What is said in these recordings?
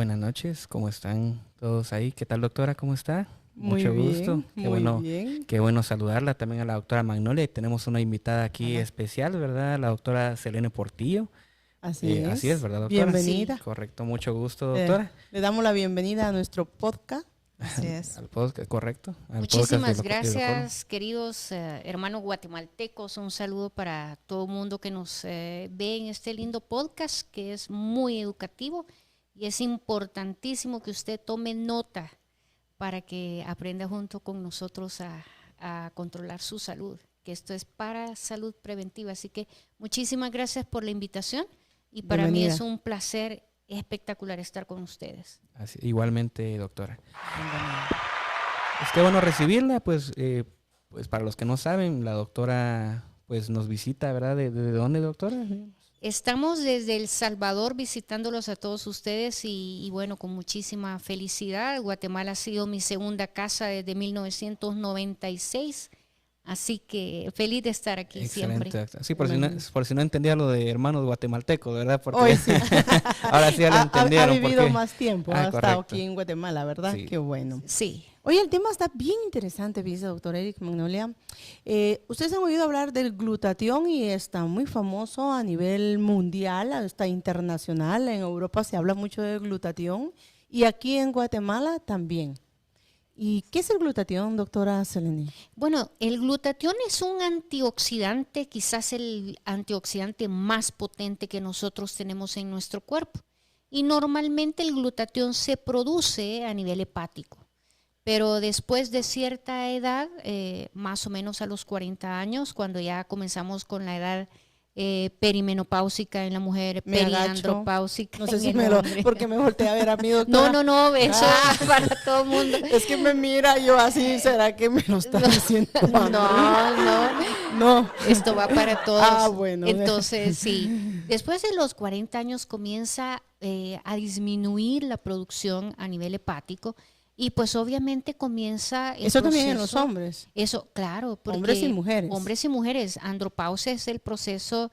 Buenas noches, ¿cómo están todos ahí? ¿Qué tal, doctora? ¿Cómo está? Muy Mucho bien, gusto. bien. Qué bueno saludarla también a la doctora Magnolia. Y tenemos una invitada aquí Ajá, especial, ¿verdad? La doctora Selene Portillo. así Así es, es. ¿verdad, doctora? Sí, Bienvenida. Correcto, mucho gusto, doctora. Le damos la bienvenida a nuestro podcast. así es. Al podcast, correcto. Al podcast Muchísimas de Hidrocolo. gracias, queridos hermanos guatemaltecos. Un saludo para todo el mundo que nos ve en este lindo podcast que es muy educativo y es importantísimo que usted tome nota para que aprenda junto con nosotros a controlar su salud, que esto es para salud preventiva. Así que muchísimas gracias por la invitación y para mí Bienvenida. es un placer espectacular estar con ustedes. Igualmente, doctora. Bienvenida. Qué bueno recibirla, pues para los que no saben, la doctora pues nos visita, ¿verdad? ¿De dónde, doctora? Estamos desde El Salvador visitándolos a todos ustedes y bueno, con muchísima felicidad. Guatemala ha sido mi segunda casa desde 1996, así que feliz de estar aquí Excelente. siempre. Sí, por si no entendía lo de hermanos guatemaltecos, ¿verdad? Porque Hoy sí. ahora sí ya lo Ha entendieron. vivido porque- más tiempo, Ah, ha estado correcto. aquí en Guatemala, ¿verdad? Sí. Qué bueno. Sí, Oye, el tema está bien interesante, dice doctor Eric Magnolia. Ustedes han oído hablar del glutatión y está muy famoso a nivel mundial, hasta internacional. En Europa se habla mucho del glutatión y aquí en Guatemala también. ¿Y qué es el glutatión, doctora Selene? bueno, el glutatión es un antioxidante, quizás el antioxidante más potente que nosotros tenemos en nuestro cuerpo. Y normalmente el glutatión se produce a nivel hepático. Pero después de cierta edad, más o menos a los 40 años, cuando ya comenzamos con la edad perimenopáusica en la mujer, Me agacho. periandropáusica No sé en si el me lo, hombre. porque me volteé a ver a mi doctora. No, eso es para todo el mundo. Es que me mira yo así, ¿será que me lo está diciendo? No, esto va para todos. Ah, bueno. Entonces, sí, después de los 40 años comienza a disminuir la producción a nivel hepático y pues obviamente comienza el Eso también en los proceso. hombres. Eso, claro. Porque Hombres y mujeres. Hombres y mujeres. Andropausia es el proceso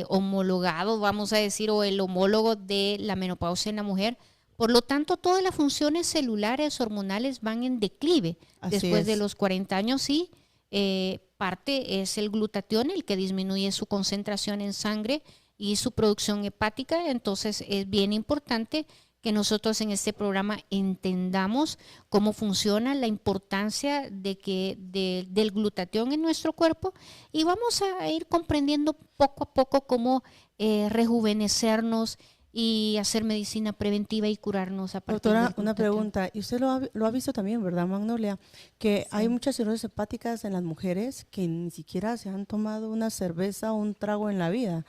homologado, vamos a decir, o el homólogo de la menopausia en la mujer. Por lo tanto, todas las funciones celulares, hormonales van en declive Así después de es. los 40 años y parte es el glutatión, el que disminuye su concentración en sangre y su producción hepática. Entonces, es bien importante que nosotros en este programa entendamos cómo funciona, la importancia del glutatión en nuestro cuerpo y vamos a ir comprendiendo poco a poco cómo rejuvenecernos y hacer medicina preventiva y curarnos a partir Doctora, del una glutatión. pregunta. Y usted lo ha visto también, ¿verdad, Magnolia? Que hay muchas cirrosis hepáticas en las mujeres que ni siquiera se han tomado una cerveza o un trago en la vida.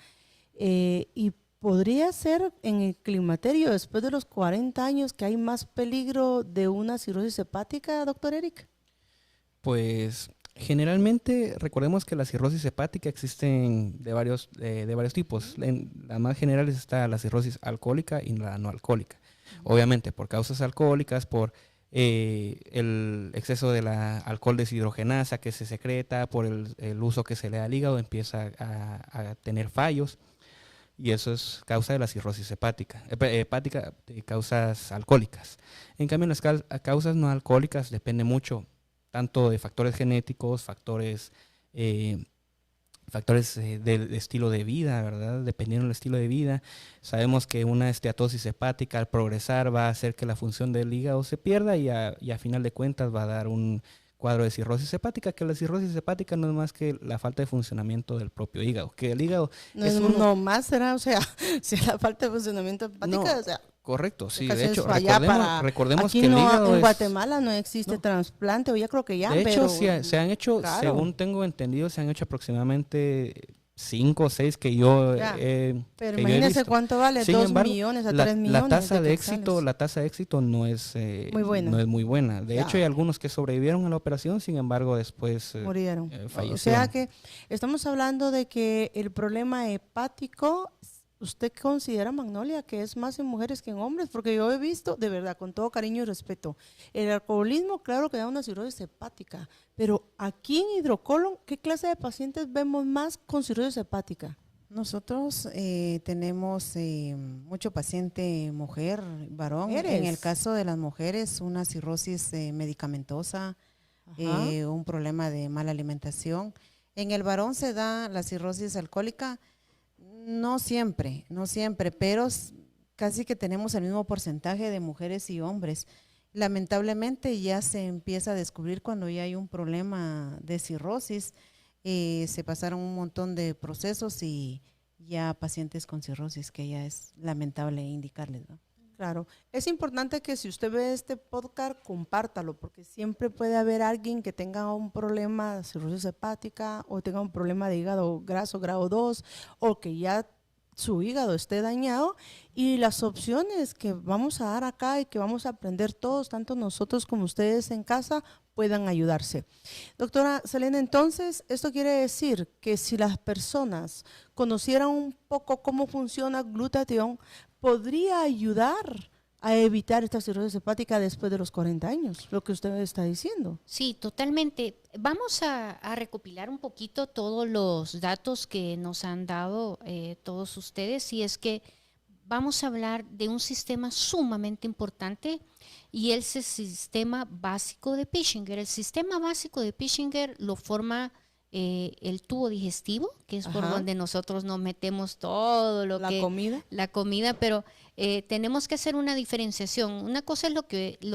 Y podría ser en el climaterio, después de los 40 años, que hay más peligro de una cirrosis hepática, doctor Eric. Pues generalmente recordemos que la cirrosis hepática existen de varios tipos. La más general está la cirrosis alcohólica y la no alcohólica. Obviamente por causas alcohólicas, por el exceso de la alcohol deshidrogenasa que se secreta, por el uso que se le da al hígado, empieza a tener fallos. Y eso es causa de la cirrosis hepática de causas alcohólicas. En cambio, las causas no alcohólicas depende mucho tanto de factores genéticos, factores del estilo de vida, ¿verdad? Dependiendo del estilo de vida. Sabemos que una esteatosis hepática al progresar va a hacer que la función del hígado se pierda y a final de cuentas va a dar un cuadro de cirrosis hepática, que la cirrosis hepática no es más que la falta de funcionamiento del propio hígado, que el hígado No más será, o sea, si la falta de funcionamiento hepático, No, o sea, correcto, sí, casi de hecho, es allá recordemos aquí que el no, hígado en es... Guatemala no existe No. trasplante, o ya creo que ya, De pero hecho, se han hecho, claro. según tengo entendido, se han hecho aproximadamente 5 o 6 que yo Ya, que pero yo he imagínese visto. cuánto vale, Sin 2 embargo, millones a 3 millones. la tasa de quetzales. éxito no es Muy buena. no es muy buena. De Ya. hecho, hay algunos que sobrevivieron a la operación, sin embargo, después Murieron. fallecieron. O sea que estamos hablando de que el problema hepático, ¿usted considera, Magnolia, que es más en mujeres que en hombres? Porque yo he visto, de verdad, con todo cariño y respeto, el alcoholismo, claro que da una cirrosis hepática, pero aquí en Hidrocolon, ¿qué clase de pacientes vemos más con cirrosis hepática? Nosotros tenemos mucho paciente mujer, varón. ¿Mujeres? En el caso de las mujeres, una cirrosis medicamentosa, un problema de mala alimentación. En el varón se da la cirrosis alcohólica, no siempre, pero casi que tenemos el mismo porcentaje de mujeres y hombres. Lamentablemente ya se empieza a descubrir cuando ya hay un problema de cirrosis. Se pasaron un montón de procesos y ya pacientes con cirrosis, que ya es lamentable indicarles, ¿no? Claro, es importante que si usted ve este podcast, compártalo, porque siempre puede haber alguien que tenga un problema de cirrosis hepática o tenga un problema de hígado graso grado 2 o que ya su hígado esté dañado, y las opciones que vamos a dar acá y que vamos a aprender todos, tanto nosotros como ustedes en casa, puedan ayudarse. Doctora Selena, entonces, esto quiere decir que si las personas conocieran un poco cómo funciona Glutatión, podría ayudar a evitar esta cirrosis hepática después de los 40 años, lo que usted está diciendo. Sí, totalmente. Vamos a recopilar un poquito todos los datos que nos han dado todos ustedes, y es que vamos a hablar de un sistema sumamente importante, y es el sistema básico de Pischinger. El sistema básico de Pischinger lo forma el tubo digestivo, que es por donde nosotros nos metemos todo lo la comida, pero tenemos que hacer una diferenciación. Una cosa es lo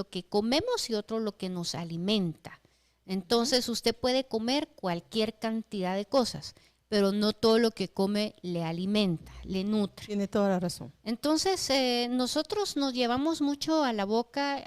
que comemos y otro lo que nos alimenta. Entonces usted puede comer cualquier cantidad de cosas, pero no todo lo que come le alimenta, le nutre. Tiene toda la razón. Entonces nosotros nos llevamos mucho a la boca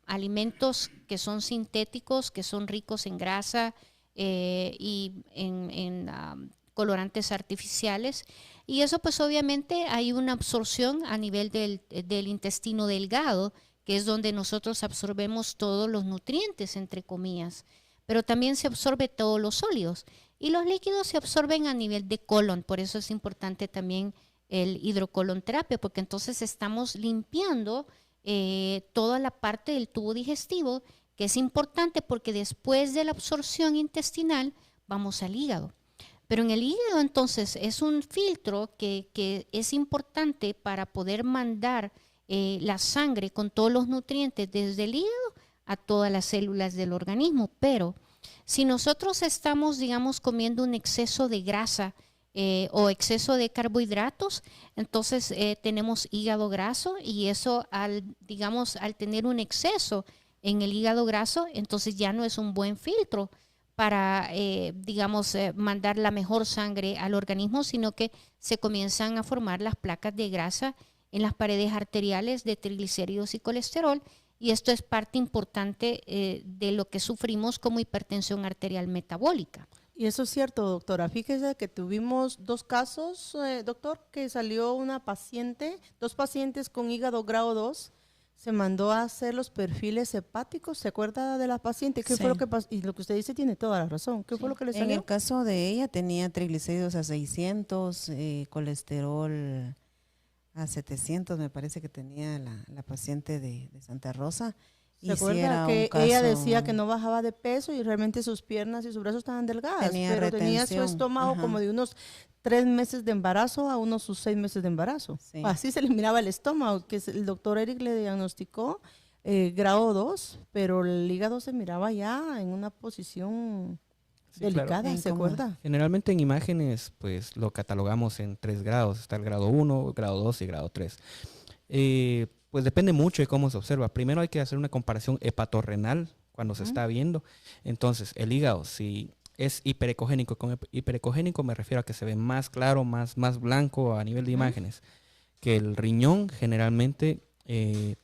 alimentos que son sintéticos, que son ricos en grasa, y en colorantes artificiales, y eso pues obviamente hay una absorción a nivel del intestino delgado, que es donde nosotros absorbemos todos los nutrientes, entre comillas, pero también se absorbe todos los sólidos, y los líquidos se absorben a nivel de colon. Por eso es importante también el hidrocolonterapia, porque entonces estamos limpiando toda la parte del tubo digestivo, que es importante porque después de la absorción intestinal vamos al hígado. Pero en el hígado entonces es un filtro que es importante para poder mandar la sangre con todos los nutrientes desde el hígado a todas las células del organismo. Pero si nosotros estamos, digamos, comiendo un exceso de grasa o exceso de carbohidratos, entonces tenemos hígado graso, y eso al tener un exceso en el hígado graso, entonces ya no es un buen filtro para, mandar la mejor sangre al organismo, sino que se comienzan a formar las placas de grasa en las paredes arteriales de triglicéridos y colesterol, y esto es parte importante de lo que sufrimos como hipertensión arterial metabólica. Y eso es cierto, doctora. Fíjese que tuvimos 2 casos, doctor, que salió dos pacientes con hígado grado 2, se mandó a hacer los perfiles hepáticos. ¿Se acuerda de la paciente? ¿Qué fue lo que pasó? Y lo que usted dice tiene toda la razón. ¿Qué fue lo que le salió? En el caso de ella tenía triglicéridos a 600, colesterol a 700, me parece que tenía la paciente de Santa Rosa. ¿Se acuerda que ella decía que no bajaba de peso y realmente sus piernas y sus brazos estaban delgadas? Pero tenía su estómago como de unos 3 meses de embarazo a unos sus 6 meses de embarazo. Sí. Así se le miraba el estómago, que el doctor Eric le diagnosticó grado 2, pero el hígado se miraba ya en una posición delicada, claro. ¿Se acuerda? Generalmente en imágenes pues lo catalogamos en 3 grados. Está el grado 1, grado 2 y grado 3. Pues depende mucho de cómo se observa. Primero hay que hacer una comparación hepatorrenal cuando se está viendo. Entonces, el hígado, si es hiperecogénico, con hiperecogénico me refiero a que se ve más claro, más blanco a nivel de imágenes. Que el riñón, generalmente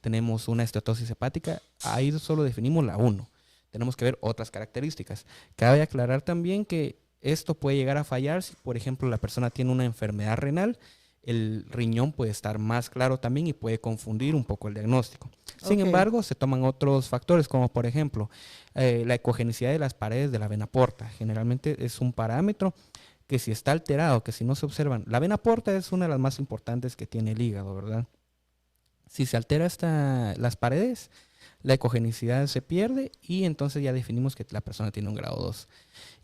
tenemos una esteatosis hepática. Ahí solo definimos la 1. Tenemos que ver otras características. Cabe aclarar también que esto puede llegar a fallar si, por ejemplo, la persona tiene una enfermedad renal. El riñón puede estar más claro también y puede confundir un poco el diagnóstico. Sin embargo, se toman otros factores, como por ejemplo la ecogenicidad de las paredes de la vena porta. Generalmente es un parámetro que si está alterado, que si no se observan. La vena porta es una de las más importantes que tiene el hígado, ¿verdad? Si se altera las paredes, la ecogenicidad se pierde y entonces ya definimos que la persona tiene un grado 2.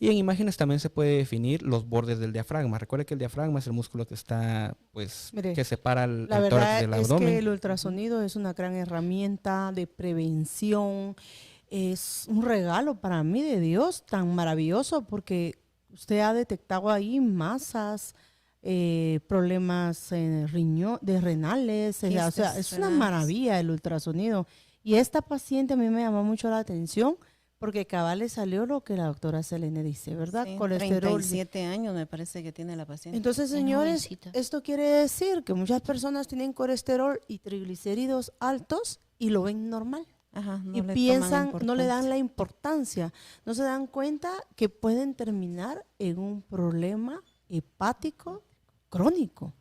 Y en imágenes también se puede definir los bordes del diafragma. Recuerde que el diafragma es el músculo que está, pues, Mire, que separa la el tórax verdad del es abdomen. que el ultrasonido es una gran herramienta de prevención, es un regalo para mí de Dios tan maravilloso porque usted ha detectado ahí masas, problemas de renales, o sea, Quistes es una renales. maravilla el ultrasonido. Y esta paciente a mí me llamó mucho la atención porque cabal le salió lo que la doctora Selene dice, ¿verdad? Sí, Colesterol. 37 años me parece que tiene la paciente. Entonces, Es señores, jovencita. esto quiere decir que muchas personas tienen colesterol y triglicéridos altos y lo ven normal. Ajá, no Y le piensan, toman no le dan importancia. la importancia, no se dan cuenta que pueden terminar en un problema hepático crónico.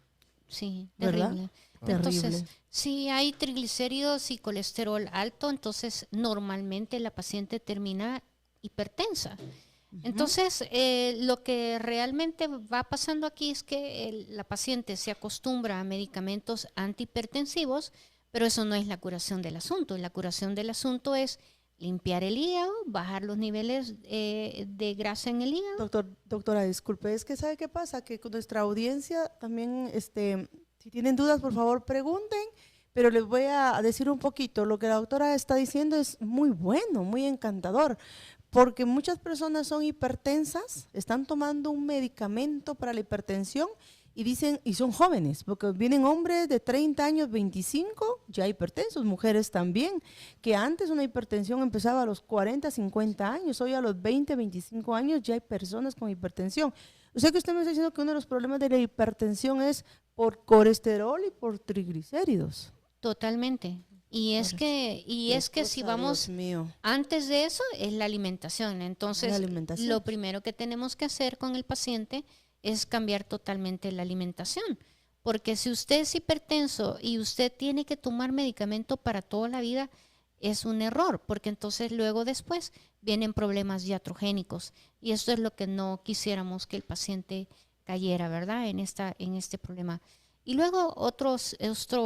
Sí, ¿Verdad? terrible. Terrible. Entonces, si hay triglicéridos y colesterol alto, entonces normalmente la paciente termina hipertensa. Entonces, lo que realmente va pasando aquí es que la paciente se acostumbra a medicamentos antihipertensivos, pero eso no es la curación del asunto. La curación del asunto es limpiar el hígado, bajar los niveles de grasa en el hígado. Doctora, disculpe, es que ¿sabe qué pasa? Que con nuestra audiencia también, si tienen dudas, por favor, pregunten, pero les voy a decir un poquito. Lo que la doctora está diciendo es muy bueno, muy encantador, porque muchas personas son hipertensas, están tomando un medicamento para la hipertensión y dicen, y son jóvenes, porque vienen hombres de 30 años, 25, ya hipertensos, mujeres también, que antes una hipertensión empezaba a los 40, 50 años, hoy a los 20, 25 años ya hay personas con hipertensión. O sea que usted me está diciendo que uno de los problemas de la hipertensión es por colesterol y por triglicéridos. Totalmente. Y es que si vamos Dios mío. antes de eso es la alimentación. Entonces, La alimentación. lo primero que tenemos que hacer con el paciente es cambiar totalmente la alimentación. Porque si usted es hipertenso y usted tiene que tomar medicamento para toda la vida, es un error, porque entonces luego después vienen problemas iatrogénicos. Y esto es lo que no quisiéramos que el paciente cayera, ¿verdad? En este problema. Y luego otro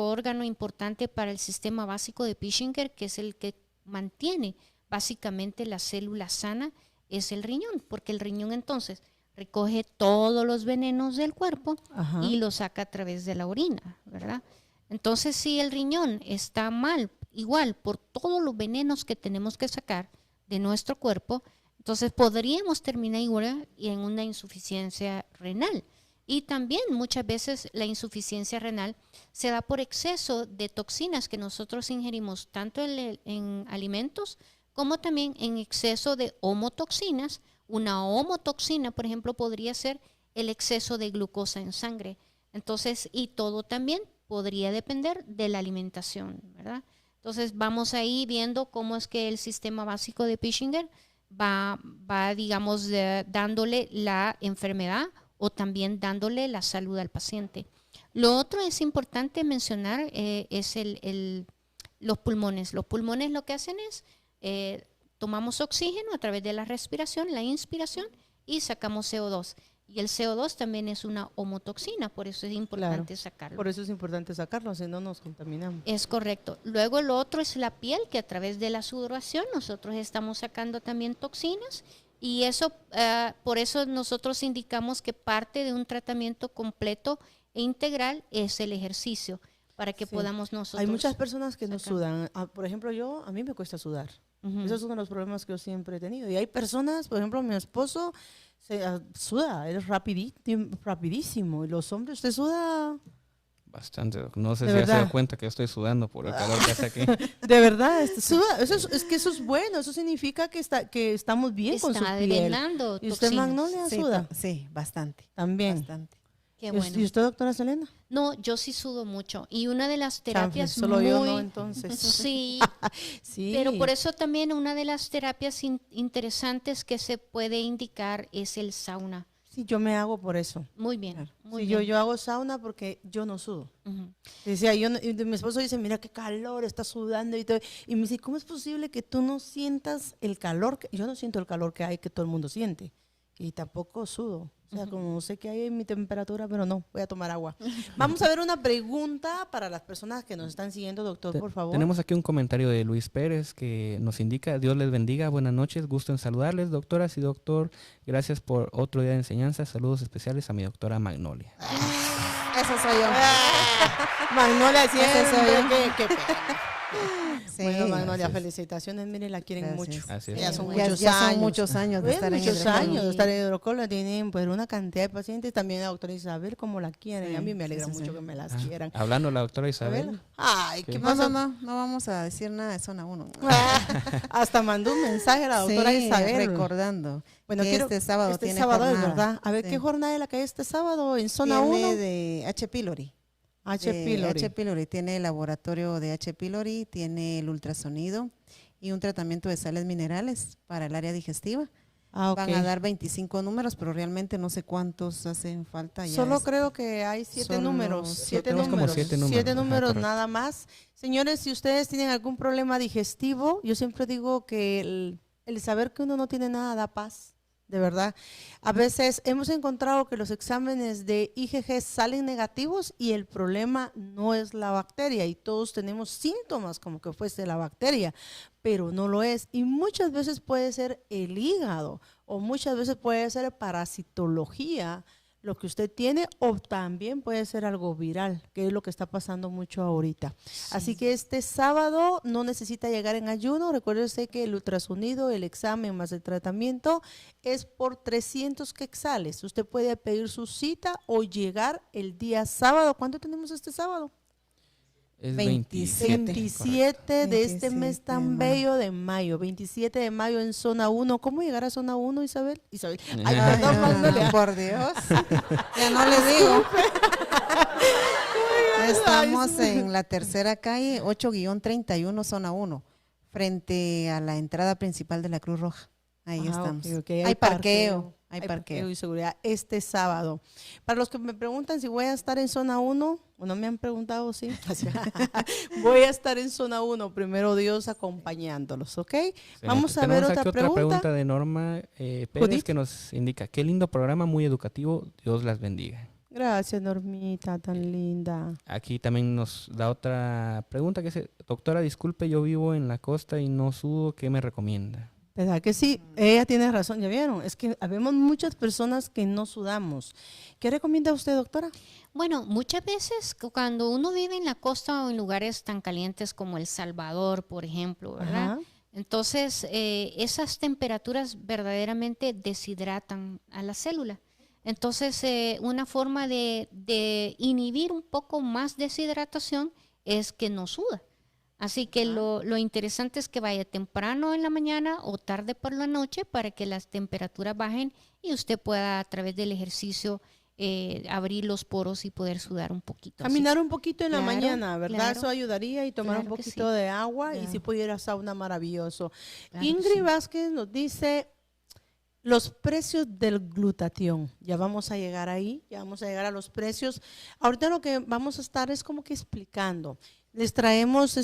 órgano importante para el sistema básico de Pischinger, que es el que mantiene básicamente la célula sana, es el riñón, porque el riñón entonces recoge todos los venenos del cuerpo Ajá. y los saca a través de la orina, ¿verdad? Entonces, si el riñón está mal, igual por todos los venenos que tenemos que sacar de nuestro cuerpo, entonces podríamos terminar igual en una insuficiencia renal. Y también muchas veces la insuficiencia renal se da por exceso de toxinas que nosotros ingerimos tanto en alimentos como también en exceso de homotoxinas. Una homotoxina, por ejemplo, podría ser el exceso de glucosa en sangre. Entonces, y todo también podría depender de la alimentación, ¿verdad? Entonces, vamos ahí viendo cómo es que el sistema básico de Pischinger va digamos, dándole la enfermedad o también dándole la salud al paciente. Lo otro es importante mencionar es los pulmones. Los pulmones lo que hacen es tomamos oxígeno a través de la respiración, la inspiración, y sacamos CO2. Y el CO2 también es una homotoxina, por eso es importante sacarlo. Por eso es importante sacarlo, si no nos contaminamos. Es correcto. Luego lo otro es la piel, que a través de la sudoración nosotros estamos sacando también toxinas. Y eso, por eso nosotros indicamos que parte de un tratamiento completo e integral es el ejercicio, para que podamos nosotros... Hay muchas personas que no sacar. sudan. Por ejemplo, a mí me cuesta sudar. Ujú. Esos son uno de los problemas que yo siempre he tenido. Y hay personas, por ejemplo, mi esposo suda, él es rapidísimo. Y los hombres, ¿usted suda? Bastante, Doc. No sé De si ya se verdad. da cuenta que yo estoy sudando por el calor que hace aquí. De verdad, suda. Es que eso es bueno. Eso significa que estamos bien con su Está piel. drenando ¿Y usted, toxinas. Magnolia, Sí, suda? sí, bastante. También. Bastante. Qué ¿Y bueno. usted, doctora Selena? No, yo sí sudo mucho. Y una de las Chanfle, terapias solo muy... yo no, entonces. Sí, Sí. pero por eso también una de las terapias interesantes que se puede indicar es el sauna. Sí, yo me hago por eso. Muy bien, muy Sí, bien. yo hago sauna porque yo no sudo. Ujú. Decía, y mi esposo dice, mira qué calor, está sudando y todo. Y me dice, ¿cómo es posible que tú no sientas el calor? Yo no siento el calor que hay, que todo el mundo siente. Y tampoco sudo. O sea, como sé que hay en mi temperatura, pero no, voy a tomar agua. Vamos a ver una pregunta para las personas que nos están siguiendo, doctor, por favor. Tenemos aquí un comentario de Luis Pérez que nos indica: Dios les bendiga, buenas noches, gusto en saludarles, doctoras y doctor. Gracias por otro día de enseñanza. Saludos especiales a mi doctora Magnolia. Eso soy yo. Magnolia, siempre, Ese soy yo. qué pena. Sí, Bueno, Magnolia, gracias. felicitaciones, mire, la quieren Gracias. mucho. Así es. Ya son Ya muchos son años. muchos años de Ven, estar en muchos hidrocolo. años de estar en hidrocolo, tienen pues una cantidad de pacientes, también la doctora Isabel, como la quieren. Sí, A mí me alegra sí, sí, mucho sí. que me las Ah, quieran. hablando la doctora A Isabel. ver. Ay, ¿qué ¿Qué? No, pasó? no vamos a decir nada de zona 1. Hasta mandó un mensaje a la doctora Isabel. recordando Bueno, que quiero, este sábado tiene sábado es jornada. verdad. A ver, Sí. ¿qué jornada es la que hay este sábado en zona Tiene 1? de H. pylori. H. De pylori. H. pylori. Tiene el laboratorio de H. pylori, tiene el ultrasonido y un tratamiento de sales minerales para el área digestiva. Ah, ok. Van a dar 25 números, pero realmente no sé cuántos hacen falta. Ya Solo es- creo que hay 7 Solo números. siete. 7 Tenemos como números. 7 números. 7 Ajá, números correcto. nada más. Señores, si ustedes tienen algún problema digestivo, yo siempre digo que el saber que uno no tiene nada da paz. De verdad. A veces hemos encontrado que los exámenes de IgG salen negativos y el problema no es la bacteria y todos tenemos síntomas como que fuese la bacteria, pero no lo es. Y muchas veces puede ser el hígado o muchas veces puede ser parasitología lo que usted tiene, o también puede ser algo viral, que es lo que está pasando mucho ahorita. Así que este sábado no necesita llegar en ayuno. Recuérdese que el ultrasonido, el examen más el tratamiento es por 300 quetzales. Usted puede pedir su cita o llegar el día sábado. ¿Cuánto tenemos este sábado? Es 27. 27 de este 27 mes tan de mayo. bello de mayo. 27 de mayo en zona 1. ¿Cómo llegar a zona 1, Isabel? Isabel. Ay, Ay, perdón, no, Magnolia. no, por Dios. Ya no les digo. Estamos en la tercera calle, 8-31, zona 1, frente a la entrada principal de la Cruz Roja. Ahí Ah, estamos. ok, ok. Hay parqueo. Hay parqueo. y seguridad este sábado. Para los que me preguntan si voy a estar en zona 1, o no me han preguntado, sí. Voy a estar en zona 1, primero Dios acompañándolos, ¿ok? Vamos a ver Tenemos aquí otra otra pregunta pregunta. de Norma Pérez Judith. que nos indica: qué lindo programa, muy educativo, Dios las bendiga. Gracias, Normita, tan linda. Aquí también nos da otra pregunta que dice: doctora, disculpe, yo vivo en la costa y no sudo, ¿qué me recomienda? ¿Verdad que sí? Ella tiene razón, ¿ya vieron? Es que habemos muchas personas que no sudamos. ¿Qué recomienda usted, doctora? Bueno, muchas veces cuando uno vive en la costa o en lugares tan calientes como El Salvador, por ejemplo, ¿verdad? Ajá. Entonces, esas temperaturas verdaderamente deshidratan a la célula. Entonces, una forma de inhibir un poco más deshidratación es que no suda. Así que lo interesante es que vaya temprano en la mañana o tarde por la noche para que las temperaturas bajen y usted pueda a través del ejercicio abrir los poros y poder sudar un poquito. Caminar un poquito en la Claro, mañana, ¿verdad? claro. Eso ayudaría y tomar Claro un que poquito sí. de agua y Claro. si pudiera sauna, maravilloso. Claro que Ingrid sí. Vázquez nos dice los precios del glutatión. Ya vamos a llegar ahí, ya vamos a llegar a los precios. Ahorita lo que vamos a estar es como que explicando. Les traemos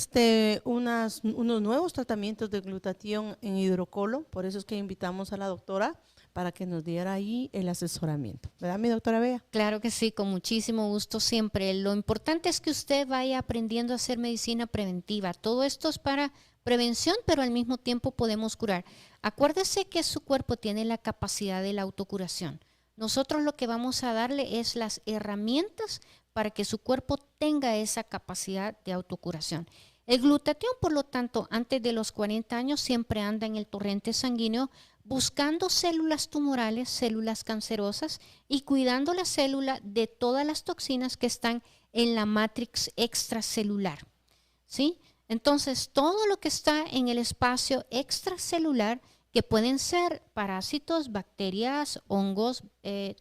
unos nuevos tratamientos de glutatión en hidrocolo, por eso es que invitamos a la doctora para que nos diera ahí el asesoramiento. ¿Verdad, mi doctora Bea? Claro que sí, con muchísimo gusto siempre. Lo importante es que usted vaya aprendiendo a hacer medicina preventiva. Todo esto es para prevención, pero al mismo tiempo podemos curar. Acuérdese que su cuerpo tiene la capacidad de la autocuración. Nosotros lo que vamos a darle es las herramientas para que su cuerpo tenga esa capacidad de autocuración. El glutatión, por lo tanto, antes de los 40 años siempre anda en el torrente sanguíneo buscando células tumorales, células cancerosas y cuidando la célula de todas las toxinas que están en la matrix extracelular, ¿sí? Entonces, todo lo que está en el espacio extracelular, que pueden ser parásitos, bacterias, hongos,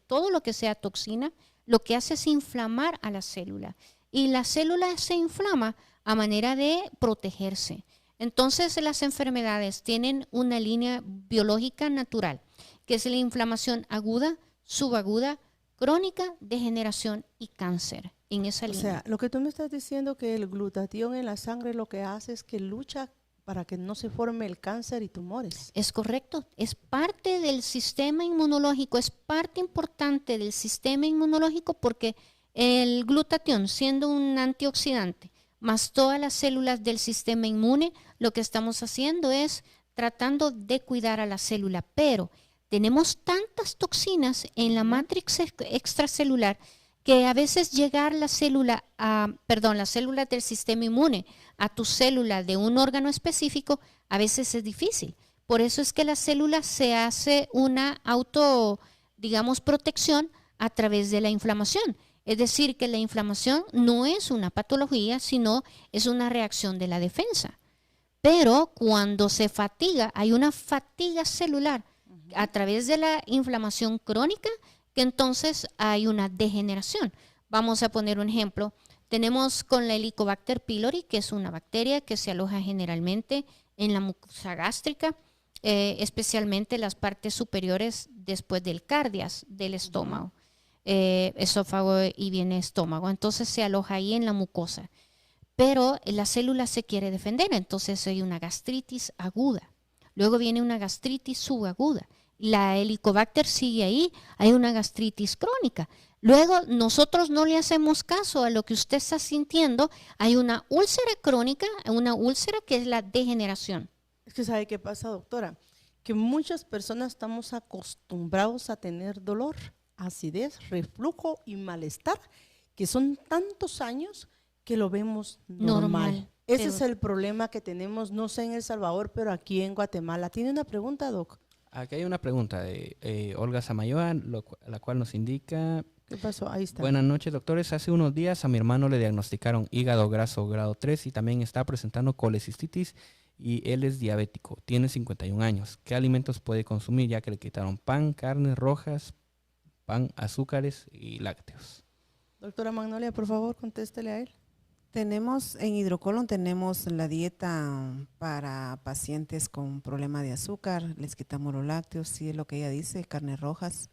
todo lo que sea toxina, lo que hace es inflamar a la célula. Y la célula se inflama a manera de protegerse. Entonces, las enfermedades tienen una línea biológica natural, que es la inflamación aguda, subaguda, crónica, degeneración y cáncer. En esa O línea. sea, lo que tú me estás diciendo que el glutatión en la sangre lo que hace es que lucha para que no se forme el cáncer y tumores. Es correcto, es parte del sistema inmunológico, es parte importante del sistema inmunológico porque el glutatión, siendo un antioxidante, más todas las células del sistema inmune, lo que estamos haciendo es tratando de cuidar a la célula, pero tenemos tantas toxinas en la matrix extracelular que a veces llegar las células del sistema inmune a tu célula de un órgano específico a veces es difícil. Por eso es que la célula se hace una protección a través de la inflamación. Es decir, que la inflamación no es una patología, sino es una reacción de la defensa. Pero cuando se fatiga, hay una fatiga celular a través de la inflamación crónica, que entonces hay una degeneración. Vamos a poner un ejemplo. Tenemos con la Helicobacter pylori, que es una bacteria que se aloja generalmente en la mucosa gástrica, especialmente las partes superiores después del cardias del estómago, esófago y viene estómago. Entonces se aloja ahí en la mucosa. Pero la célula se quiere defender, entonces hay una gastritis aguda. Luego viene una gastritis subaguda. La Helicobacter sigue ahí, hay una gastritis crónica. Luego nosotros no le hacemos caso a lo que usted está sintiendo, hay una úlcera crónica, una úlcera que es la degeneración. Es que ¿sabe qué pasa, doctora? Que muchas personas estamos acostumbrados a tener dolor, acidez, reflujo y malestar, que son tantos años que lo vemos normal. Ese es el problema que tenemos, no sé en El Salvador, pero aquí en Guatemala. ¿Tiene una pregunta, Doc? Aquí hay una pregunta de Olga Samayoa, la cual nos indica... ¿Qué pasó? Ahí está. Buenas noches, doctores. Hace unos días a mi hermano le diagnosticaron hígado graso grado 3 y también está presentando colecistitis y él es diabético. Tiene 51 años. ¿Qué alimentos puede consumir ya que le quitaron pan, carnes rojas, pan, azúcares y lácteos? Doctora Magnolia, por favor, contéstele a él. En Hidrocolon tenemos la dieta para pacientes con problema de azúcar, les quitamos los lácteos, sí es lo que ella dice, carnes rojas.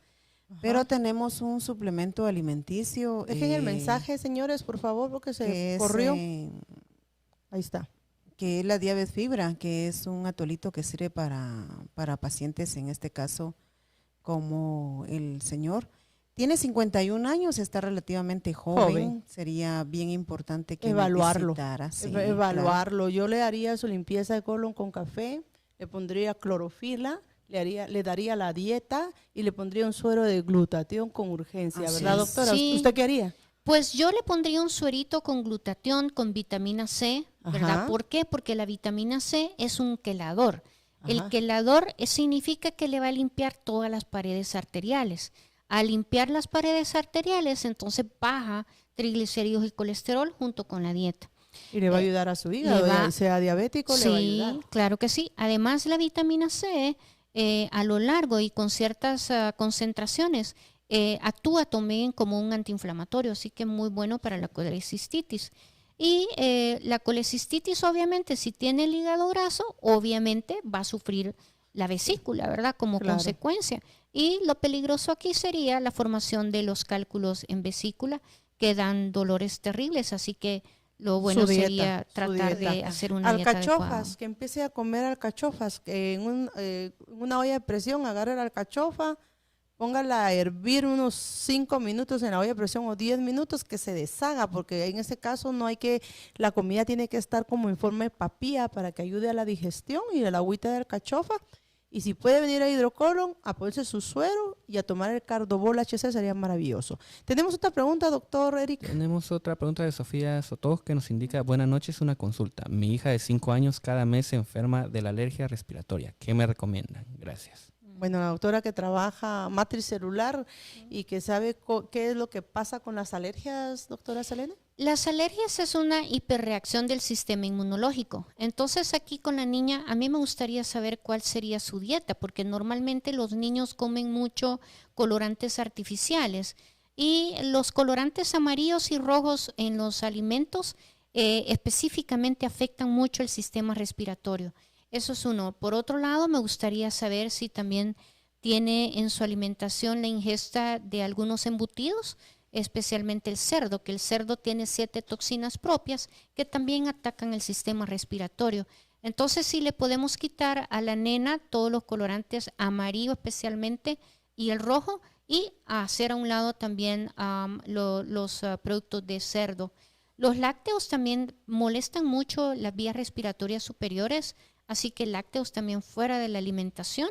Ajá. Pero tenemos un suplemento alimenticio. Dejen el mensaje, señores, por favor, porque se corrió. Ahí está. Que es la Diabetes Fibra, que es un atolito que sirve para pacientes, en este caso, como el señor. Tiene 51 años, está relativamente joven. Sería bien importante que evaluarlo. Sí, evaluarlo. Claro. Yo le haría su limpieza de colon con café, le pondría clorofila, le daría la dieta y le pondría un suero de glutatión con urgencia, ¿verdad, doctora? Sí. ¿Usted qué haría? Pues yo le pondría un suerito con glutatión, con vitamina C, ¿verdad? Ajá. ¿Por qué? Porque la vitamina C es un quelador. Ajá. El quelador significa que le va a limpiar todas las paredes arteriales. Al limpiar las paredes arteriales, entonces baja triglicéridos y colesterol junto con la dieta. Y le va a ayudar a su hígado, sea diabético, sí, le va a ayudar. Sí, claro que sí. Además, la vitamina C, a lo largo y con ciertas concentraciones, actúa también como un antiinflamatorio, así que muy bueno para la colecistitis. Y la colecistitis, obviamente, si tiene el hígado graso, obviamente va a sufrir la vesícula, ¿verdad? Como consecuencia. Y lo peligroso aquí sería la formación de los cálculos en vesícula que dan dolores terribles, así que lo bueno sería tratar de hacer una dieta adecuada. Alcachofas, que empiece a comer alcachofas, que en una olla de presión agarre la alcachofa, póngala a hervir unos 5 minutos en la olla de presión o 10 minutos que se deshaga, porque en ese caso la comida tiene que estar como en forma de papilla para que ayude a la digestión y a la agüita de alcachofa. Y si puede venir a Hidrocolon, a ponerse su suero y a tomar el Cardobol HC sería maravilloso. ¿Tenemos otra pregunta, doctor Eric? Tenemos otra pregunta de Sofía Soto que nos indica, buenas noches, una consulta. Mi hija de 5 años cada mes se enferma de la alergia respiratoria. ¿Qué me recomiendan? Gracias. Bueno, la doctora que trabaja matricelular y que sabe qué es lo que pasa con las alergias, doctora Selena. Las alergias es una hiperreacción del sistema inmunológico. Entonces aquí con la niña, a mí me gustaría saber cuál sería su dieta, porque normalmente los niños comen mucho colorantes artificiales y los colorantes amarillos y rojos en los alimentos específicamente afectan mucho el sistema respiratorio. Eso es uno. Por otro lado, me gustaría saber si también tiene en su alimentación la ingesta de algunos embutidos, especialmente el cerdo, que el cerdo tiene 7 toxinas propias que también atacan el sistema respiratorio. Entonces sí le podemos quitar a la nena todos los colorantes amarillo especialmente y el rojo, y hacer a un lado también los productos de cerdo. Los lácteos también molestan mucho las vías respiratorias superiores, así que lácteos también fuera de la alimentación,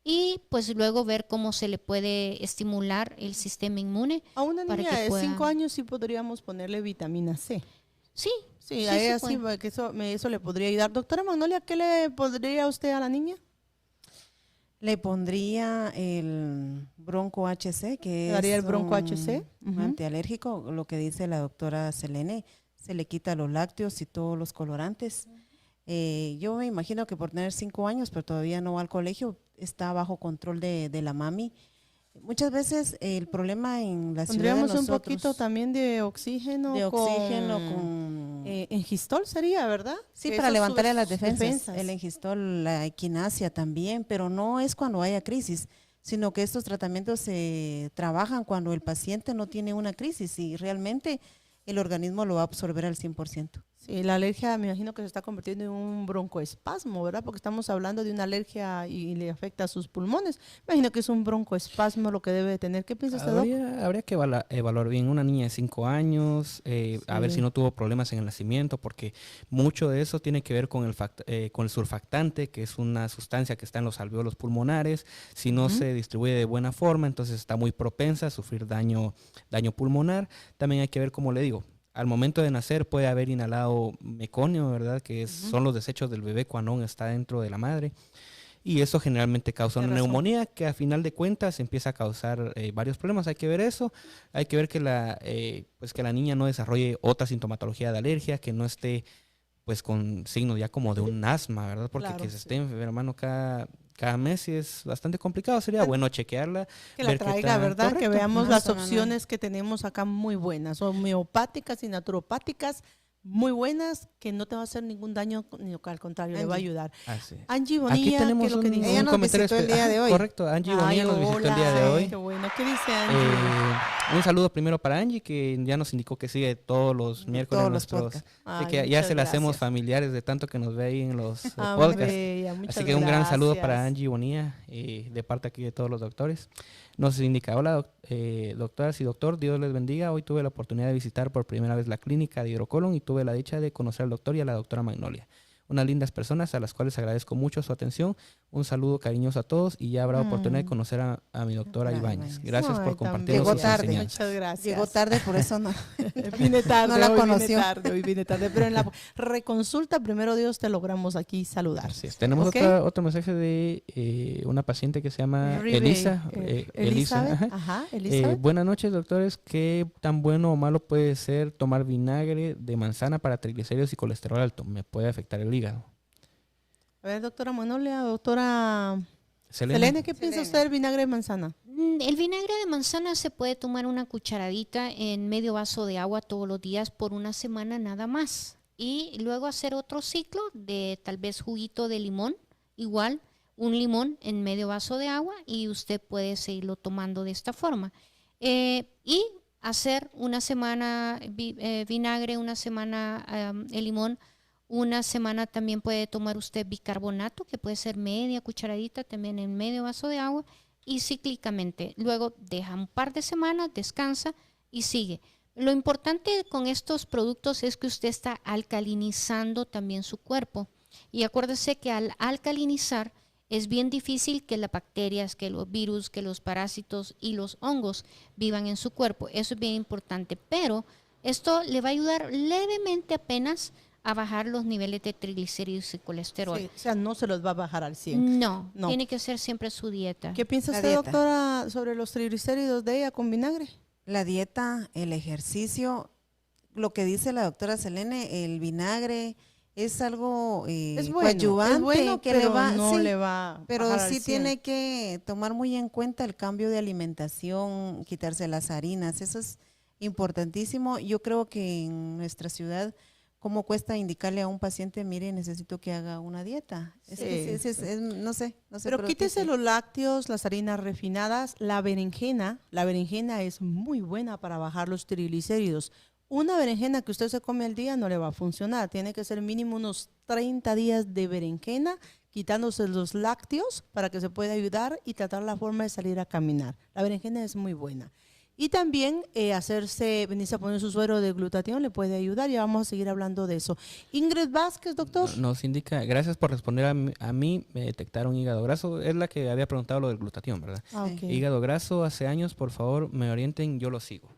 y pues luego ver cómo se le puede estimular el sistema inmune. A una para niña que de pueda- 5 años sí podríamos ponerle vitamina C. Sí, Sí, a ella se sí, puede. porque eso le podría ayudar. Doctora Magnolia, ¿qué le podría usted a la niña? Le pondría el Bronco HC, que ¿Le daría es el Bronco un HC? Ujú. antialérgico, lo que dice la doctora Selene, se le quita los lácteos y todos los colorantes. Yo me imagino que por tener 5 años, pero todavía no va al colegio, está bajo control de la mami. Muchas veces el problema en la ciudad de Pondríamos nosotros, un poquito también de oxígeno. con Engistol sería, ¿verdad? sí, Que para eso levantarle sube las sus defensas. El engistol, la equinacia también, pero no es cuando haya crisis, sino que estos tratamientos se trabajan cuando el paciente no tiene una crisis y realmente el organismo lo va a absorber al 100%. Sí, la alergia me imagino que se está convirtiendo en un broncoespasmo, ¿verdad? Porque estamos hablando de una alergia y le afecta a sus pulmones. Me imagino que es un broncoespasmo lo que debe de tener. ¿Qué piensa usted, Doc? Habría que evaluar bien una niña de 5 años, a ver Sí. si no tuvo problemas en el nacimiento, porque mucho de eso tiene que ver con el surfactante, que es una sustancia que está en los alvéolos pulmonares. Si no se distribuye de buena forma, entonces está muy propensa a sufrir daño pulmonar. También hay que ver, como le digo, al momento de nacer puede haber inhalado meconio, ¿verdad? Que son los desechos del bebé cuando aún está dentro de la madre. Y eso generalmente causa una Tiene razón. neumonía que a final de cuentas empieza a causar varios problemas. Hay que ver eso. Hay que ver que que la niña no desarrolle otra sintomatología de alergia, que no esté pues con signos ya como de un asma, ¿verdad? Porque Claro, que se sí. esté enfermando cada mes sí es bastante complicado. Sería bueno chequearla. Que la ver qué traiga, tal. ¿verdad? Que Correcto. veamos Ajá, las son opciones que tenemos acá muy buenas, homeopáticas y naturopáticas muy buenas, que no te va a hacer ningún daño, ni al contrario, le va a Angie. ayudar. Así es. Angie Aquí Bonilla, ¿qué tenemos es lo que dice? Ella un nos comentario visitó el día de hoy. Correcto, Angie Bonilla nos visitó el día de hola, hoy. qué bueno. ¿Qué dice Angie? Un saludo primero para Angie, que ya nos indicó que sigue todos los miércoles Todos los nuestros. podcasts. Así Ay, que ya muchas se la hacemos gracias. familiares de tanto que nos ve ahí en los Ah, podcasts. bella, muchas Así que un gran saludo para gracias. Angie Bonilla, de parte aquí de todos los doctores. Nos indica, hola doctoras y doctor, Dios les bendiga. Hoy tuve la oportunidad de visitar por primera vez la clínica de Hidrocolon y tuve la dicha de conocer al doctor y a la doctora Magnolia. Unas lindas personas a las cuales agradezco mucho su atención. Un saludo cariñoso a todos y ya habrá oportunidad de conocer a mi doctora Ay, Ibáñez. Ibáñez. Gracias Ay, por tan compartir Llegó sus bella. tarde. enseñanzas. Muchas gracias. Llegó tarde, por eso no. Vine tarde, No la hoy conoció. hoy vine tarde, pero en la reconsulta, primero Dios, te logramos aquí saludar. Así es. Tenemos ¿Ok? otro mensaje de una paciente que se llama Ribe, Elisa. Elizabeth, ajá. ajá, Elizabeth. Buenas noches, doctores. ¿Qué tan bueno o malo puede ser tomar vinagre de manzana para triglicéridos y colesterol alto? ¿Me puede afectar el hígado? A ver, doctora Manolia, doctora Selena. Selene, ¿qué piensa Selene. usted del vinagre de manzana? El vinagre de manzana se puede tomar una cucharadita en medio vaso de agua todos los días por una semana nada más. Y luego hacer otro ciclo de tal vez juguito de limón, igual un limón en medio vaso de agua, y usted puede seguirlo tomando de esta forma. Y hacer una semana vinagre, una semana el limón. Una semana también puede tomar usted bicarbonato, que puede ser media cucharadita también en medio vaso de agua, y cíclicamente. Luego deja un par de semanas, descansa y sigue. Lo importante con estos productos es que usted está alcalinizando también su cuerpo. Y acuérdese que al alcalinizar es bien difícil que las bacterias, que los virus, que los parásitos y los hongos vivan en su cuerpo. Eso es bien importante. Pero esto le va a ayudar levemente apenas a bajar los niveles de triglicéridos y colesterol. Sí, o sea, no se los va a bajar al 100. No, No. tiene que ser siempre su dieta. ¿Qué piensa La usted, dieta. doctora, sobre los triglicéridos de ella con vinagre? La dieta, el ejercicio, lo que dice la doctora Selene, el vinagre es algo Es coadyuvante que pero le va, no sí, le va a pero bajar al sí 100. tiene que tomar muy en cuenta el cambio de alimentación, quitarse las harinas, eso es importantísimo. Yo creo que en nuestra ciudad, ¿cómo cuesta indicarle a un paciente, mire, necesito que haga una dieta? Es que Sí, no sé. Pero quítese sí. los lácteos, las harinas refinadas, la berenjena es muy buena para bajar los triglicéridos. una berenjena que usted se come al día no le va a funcionar. Tiene que ser mínimo unos 30 días de berenjena, quitándose los lácteos para que se pueda ayudar y tratar la forma de salir a caminar. La berenjena es muy buena. Y también venirse a poner su suero de glutatión le puede ayudar. Ya vamos a seguir hablando de eso. Ingrid Vázquez, doctor. Nos indica, gracias por responder a mí, me detectaron hígado graso. Es la que había preguntado lo del glutatión, ¿verdad? Ah, ok. Hígado graso hace años, por favor, me orienten, yo lo sigo.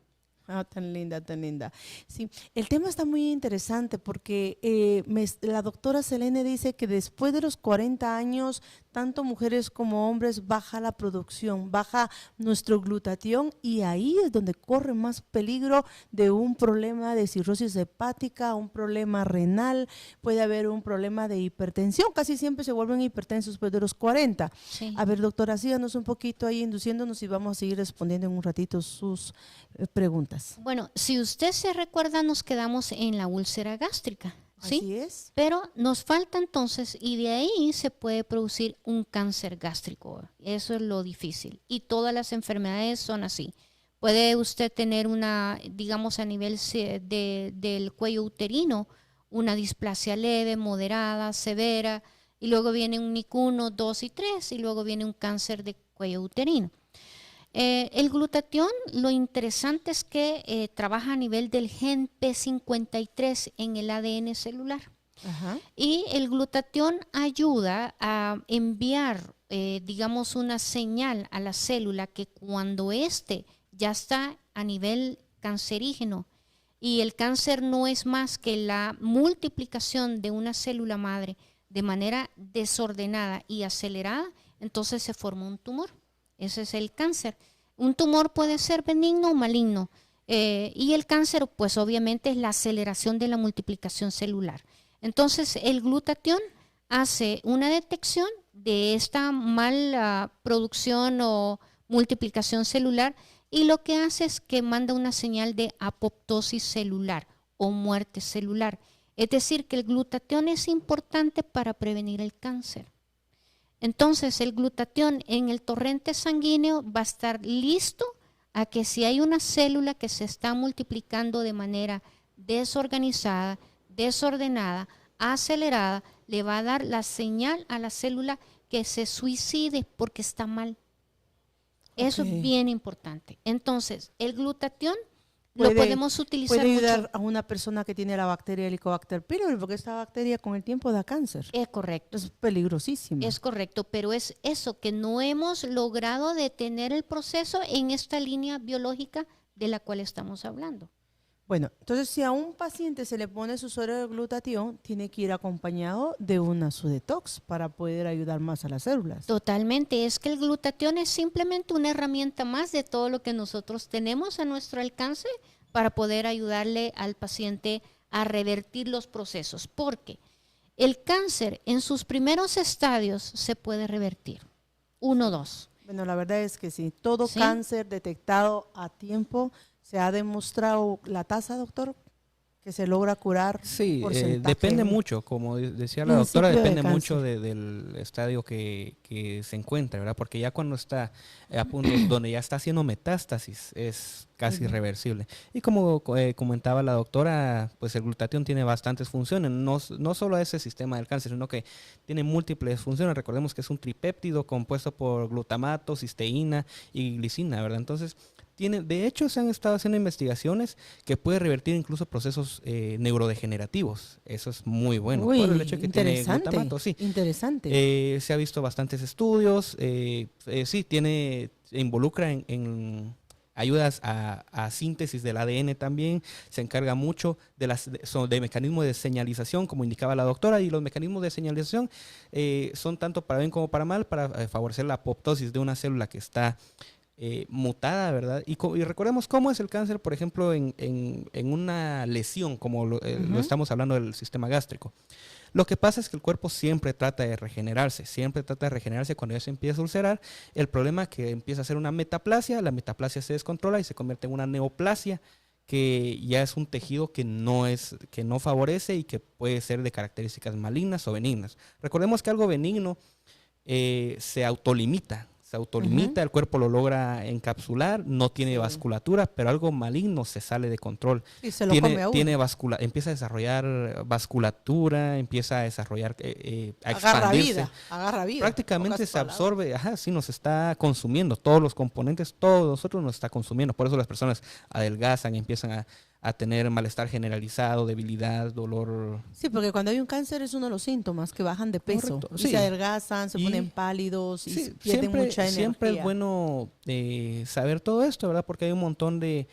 Ah, tan linda, tan linda. Sí, el tema está muy interesante porque la doctora Selene dice que después de los 40 años, tanto mujeres como hombres, baja la producción, baja nuestro glutatión y ahí es donde corre más peligro de un problema de cirrosis hepática, un problema renal, puede haber un problema de hipertensión, casi siempre se vuelven hipertensos después de los 40. Sí. A ver, doctora, síganos un poquito ahí induciéndonos y vamos a seguir respondiendo en un ratito sus preguntas. Bueno, si usted se recuerda, nos quedamos en la úlcera gástrica, ¿sí? Así es. Pero nos falta entonces, y de ahí se puede producir un cáncer gástrico. Eso es lo difícil. Y todas las enfermedades son así. Puede usted tener una, digamos, a nivel del cuello uterino, una displasia leve, moderada, severa, y luego viene un NIC 1, 2 y 3, y luego viene un cáncer de cuello uterino. El glutatión, lo interesante es que trabaja a nivel del gen P53 en el ADN celular. Ajá. Y el glutatión ayuda a enviar, digamos, una señal a la célula que cuando ya está a nivel cancerígeno y el cáncer no es más que la multiplicación de una célula madre de manera desordenada y acelerada, entonces se forma un tumor. Ese es el cáncer. Un tumor puede ser benigno o maligno. Y el cáncer, pues obviamente es la aceleración de la multiplicación celular. Entonces, el glutatión hace una detección de esta mala producción o multiplicación celular y lo que hace es que manda una señal de apoptosis celular o muerte celular. Es decir, que el glutatión es importante para prevenir el cáncer. Entonces, el glutatión en el torrente sanguíneo va a estar listo a que si hay una célula que se está multiplicando de manera desorganizada, desordenada, acelerada, le va a dar la señal a la célula que se suicide porque está mal. Eso es bien importante. Entonces, el glutatión lo podemos utilizar puede ayudar mucho. a una persona que tiene la bacteria Helicobacter pylori, porque esta bacteria con el tiempo da cáncer. Es correcto. Es peligrosísima. Es correcto, pero es eso, que no hemos logrado detener el proceso en esta línea biológica de la cual estamos hablando. Bueno, entonces si a un paciente se le pone su suero de glutatión, tiene que ir acompañado de una Sudetox para poder ayudar más a las células. Totalmente, es que el glutatión es simplemente una herramienta más de todo lo que nosotros tenemos a nuestro alcance para poder ayudarle al paciente a revertir los procesos, porque el cáncer en sus primeros estadios se puede revertir. 1, 2. Bueno, la verdad es que sí, todo ¿Sí? cáncer detectado a tiempo se ha demostrado la tasa, doctor, que se logra curar. Sí, porcentaje. depende mucho, como decía la Principio doctora, de depende cáncer. mucho del estadio que se encuentra, ¿verdad? Porque ya cuando está a punto, donde ya está haciendo metástasis, es casi irreversible. Y como comentaba la doctora, pues el glutatión tiene bastantes funciones, no solo ese sistema del cáncer, sino que tiene múltiples funciones. Recordemos que es un tripéptido compuesto por glutamato, cisteína y glicina, ¿verdad? Entonces, de hecho, se han estado haciendo investigaciones que puede revertir incluso procesos neurodegenerativos. Eso es muy bueno. Uy, por el hecho de que tiene interesante, glutamato, sí. interesante. Se ha visto bastantes estudios. Sí, involucra en ayudas a síntesis del ADN también. Se encarga mucho de mecanismos de señalización, como indicaba la doctora. Y los mecanismos de señalización son tanto para bien como para mal, para favorecer la apoptosis de una célula que está mutada, ¿verdad? Y recordemos cómo es el cáncer, por ejemplo, en una lesión, como lo estamos hablando del sistema gástrico. Lo que pasa es que el cuerpo siempre trata de regenerarse cuando ya se empieza a ulcerar. El problema es que empieza a ser una metaplasia, la metaplasia se descontrola y se convierte en una neoplasia, que ya es un tejido que no favorece y que puede ser de características malignas o benignas. Recordemos que algo benigno se autolimita, se autolimita, el cuerpo lo logra encapsular, no tiene vasculatura, pero algo maligno se sale de control. Y se lo come a uno. Empieza a desarrollar vasculatura, empieza a desarrollar, a expandirse. Agarra vida. Prácticamente se absorbe, sí, nos está consumiendo, todos los componentes, todos nosotros nos está consumiendo. Por eso las personas adelgazan, empiezan a tener malestar generalizado, debilidad, dolor. Sí, porque cuando hay un cáncer es uno de los síntomas que bajan de peso. Correcto. Y Sí. se adelgazan, se ponen pálidos y pierden mucha energía. Siempre es bueno saber todo esto, ¿verdad? Porque hay un montón de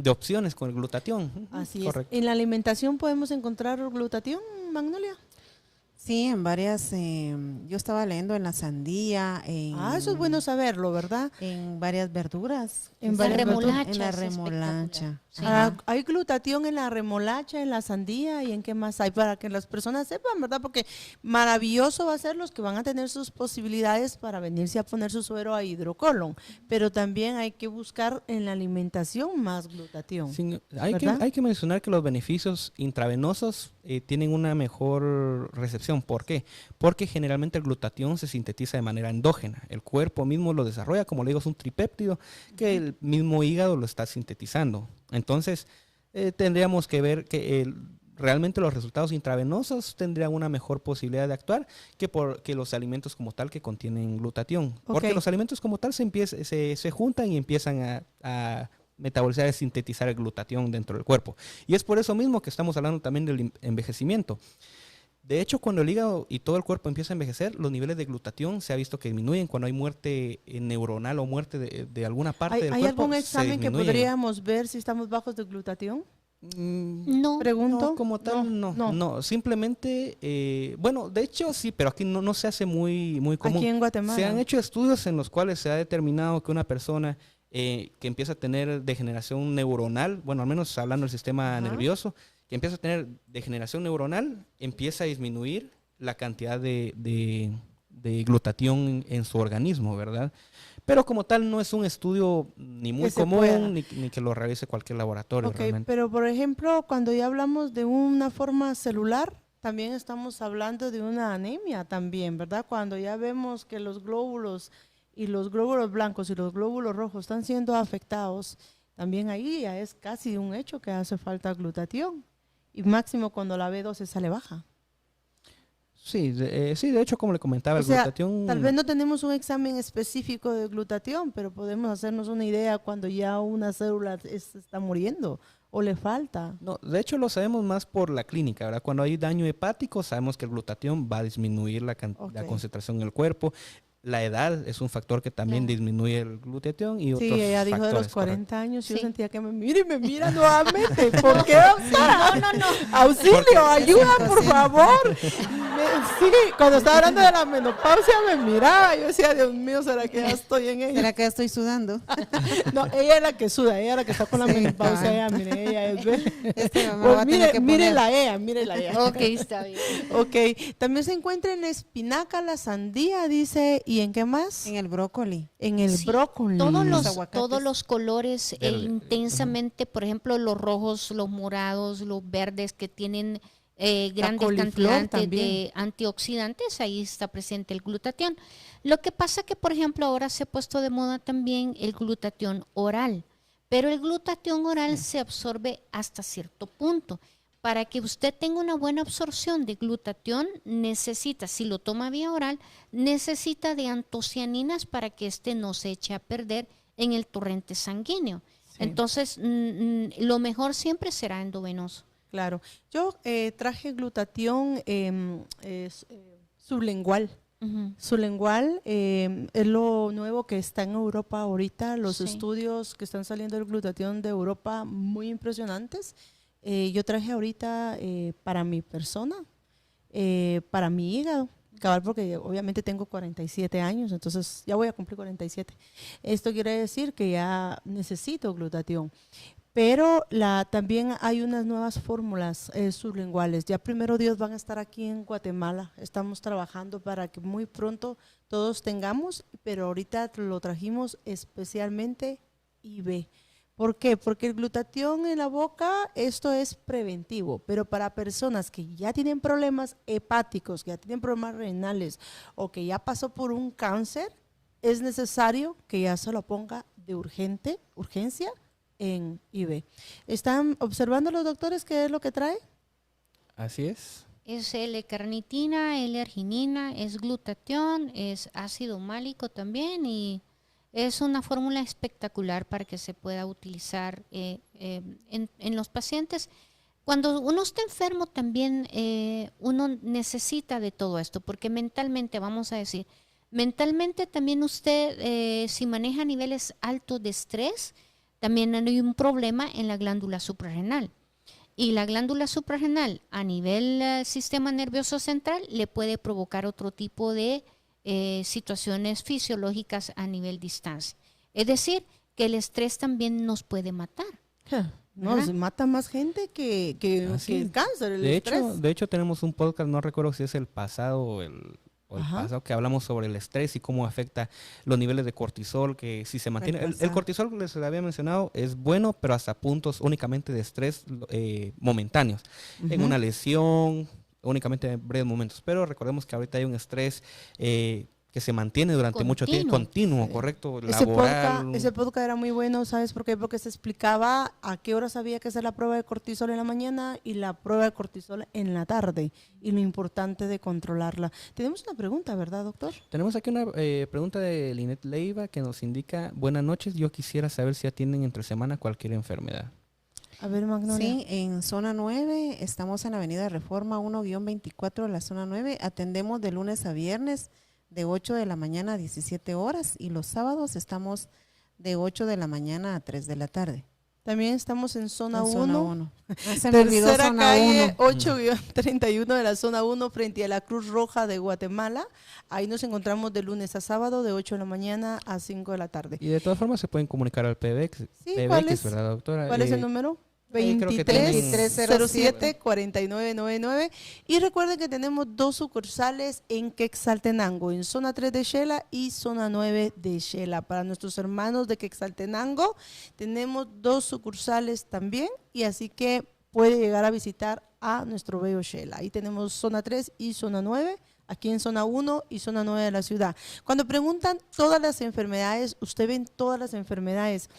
opciones con el glutatión. Así Correcto. es. ¿En la alimentación podemos encontrar glutatión, Magnolia? Sí, en varias, yo estaba leyendo en la sandía, Eso es bueno saberlo, ¿verdad? en varias verduras. En La remolacha. En la es remolacha. espectacular. Sí. Hay glutatión en la remolacha, en la sandía y en qué más hay, para que las personas sepan, ¿verdad? Porque maravilloso va a ser los que van a tener sus posibilidades para venirse a poner su suero a hidrocolon, pero también hay que buscar en la alimentación más glutatión. Sí, ¿verdad? hay que mencionar que los beneficios intravenosos tienen una mejor recepción. ¿Por qué? Porque generalmente el glutatión se sintetiza de manera endógena. El cuerpo mismo lo desarrolla, como le digo, es un tripéptido que el mismo hígado lo está sintetizando. Entonces, tendríamos que ver que realmente los resultados intravenosos tendrían una mejor posibilidad de actuar que los alimentos como tal que contienen glutatión. Porque los alimentos como tal se juntan y empiezan a metabolizar y sintetizar el glutatión dentro del cuerpo. Y es por eso mismo que estamos hablando también del envejecimiento. De hecho, cuando el hígado y todo el cuerpo empieza a envejecer, los niveles de glutatión se ha visto que disminuyen cuando hay muerte neuronal o muerte de alguna parte del cuerpo. ¿Hay algún examen que podríamos ver si estamos bajos de glutatión? No. Pregunto. No, como tal, no. Simplemente, bueno, de hecho sí, pero aquí no se hace muy común. Aquí en Guatemala. Se han hecho estudios en los cuales se ha determinado que una persona que empieza a tener degeneración neuronal, bueno, al menos hablando del sistema nervioso, que empieza a tener degeneración neuronal, empieza a disminuir la cantidad de glutatión en su organismo, ¿verdad? Pero como tal no es un estudio ni muy común ni que lo realice cualquier laboratorio. Ok, realmente. pero por ejemplo, cuando ya hablamos de una forma celular, también estamos hablando de una anemia también, ¿verdad? Cuando ya vemos que los glóbulos y los glóbulos blancos y los glóbulos rojos están siendo afectados, también ahí ya es casi un hecho que hace falta glutatión. Y máximo cuando la B12 sale baja. Sí, de hecho, como le comentaba, el O sea, glutatión... tal vez no tenemos un examen específico de glutatión, pero podemos hacernos una idea cuando ya una célula está muriendo o le falta. No, de hecho, lo sabemos más por la clínica, ¿verdad? Cuando hay daño hepático, sabemos que el glutatión va a disminuir la concentración en el cuerpo. La edad es un factor que también disminuye el glutatión y otros Sí, ella dijo de los factores, 40 años, yo Sí. sentía que me mira nuevamente. ¿Por qué, doctora? No. Auxilio, ayuda, por favor. Sí, cuando estaba hablando de la menopausia me miraba. Yo decía, Dios mío, ¿será que ya estoy en ella? ¿Será que estoy sudando? No, ella es la que suda, ella es la que está con la Sí, menopausia. cabal. Ella, mire, ella es... Mamá va a tener que poner- mírela ella. Ok, está bien. Ok, también se encuentra en la espinaca, la sandía, dice, ¿y en qué más? En el brócoli. En el Sí, brócoli. aguacates. Todos los colores Verde. intensamente, por ejemplo, los rojos, los morados, los verdes que tienen grandes coliflor cantidades también. de antioxidantes, ahí está presente el glutatión. Lo que pasa que, por ejemplo, ahora se ha puesto de moda también el glutatión oral, pero el glutatión oral se absorbe hasta cierto punto. Para que usted tenga una buena absorción de glutatión, necesita, si lo toma vía oral, necesita de antocianinas para que éste no se eche a perder en el torrente sanguíneo. Sí. Entonces, lo mejor siempre será endovenoso. Claro. Yo traje glutatión sublingual. Ujú. Sublingual es lo nuevo que está en Europa ahorita. Los Sí. estudios que están saliendo del glutatión de Europa, muy impresionantes. Yo traje ahorita para mi persona, para mi hígado, cabal, porque obviamente tengo 47 años, entonces ya voy a cumplir 47. Esto quiere decir que ya necesito glutatión. Pero también hay unas nuevas fórmulas sublinguales. Ya primero Dios van a estar aquí en Guatemala. Estamos trabajando para que muy pronto todos tengamos, pero ahorita lo trajimos especialmente IB, ¿Por qué? Porque el glutatión en la boca, esto es preventivo, pero para personas que ya tienen problemas hepáticos, que ya tienen problemas renales o que ya pasó por un cáncer, es necesario que ya se lo ponga de urgencia en IV. ¿Están observando los doctores qué es lo que trae? Así es. Es L-carnitina, L-arginina, es glutatión, es ácido málico también y es una fórmula espectacular para que se pueda utilizar en los pacientes. Cuando uno está enfermo también uno necesita de todo esto, porque mentalmente, vamos a decir, mentalmente también usted, si maneja niveles altos de estrés, también hay un problema en la glándula suprarrenal. Y la glándula suprarrenal a nivel sistema nervioso central le puede provocar otro tipo de situaciones fisiológicas a nivel distancia. Es decir, que el estrés también nos puede matar. No, se mata más gente que el cáncer, el estrés. De hecho, tenemos un podcast, no recuerdo si es el pasado o el pasado, que hablamos sobre el estrés y cómo afecta los niveles de cortisol, que si se mantiene... El cortisol, que les había mencionado, es bueno, pero hasta puntos únicamente de estrés momentáneos. En una lesión, únicamente en breves momentos. Pero recordemos que ahorita hay un estrés que se mantiene durante mucho tiempo, continuo, correcto, laboral. Ese podcast era muy bueno, ¿sabes por qué? Porque se explicaba a qué horas había que hacer la prueba de cortisol en la mañana y la prueba de cortisol en la tarde, y lo importante de controlarla. Tenemos una pregunta, ¿verdad, doctor? Tenemos aquí una pregunta de Linet Leiva que nos indica: buenas noches, yo quisiera saber si atienden entre semana cualquier enfermedad. A ver, Magnolia. Sí, en zona 9, estamos en la avenida Reforma 1-24 de la zona 9, atendemos de lunes a viernes, de 8 de la mañana a 17 horas, y los sábados estamos de 8 de la mañana a 3 de la tarde. También estamos en zona 1. Zona 1. Se me olvidó Tercera zona calle, 1. 8-31 de la zona 1, frente a la Cruz Roja de Guatemala. Ahí nos encontramos de lunes a sábado, de 8 de la mañana a 5 de la tarde. Y de todas formas se pueden comunicar al PBX. Sí, PBX, ¿verdad, doctora? ¿Cuál es el número? creo que tienen- 2307-4999. Y recuerden que tenemos 2 sucursales en Quetzaltenango, en zona 3 de Xela y zona 9 de Xela. Para nuestros hermanos de Quetzaltenango tenemos 2 sucursales también, y así que puede llegar a visitar a nuestro bello Xela. Ahí tenemos zona 3 y zona 9. Aquí en zona 1 y zona 9 de la ciudad. Cuando preguntan todas las enfermedades, usted ven todas las enfermedades.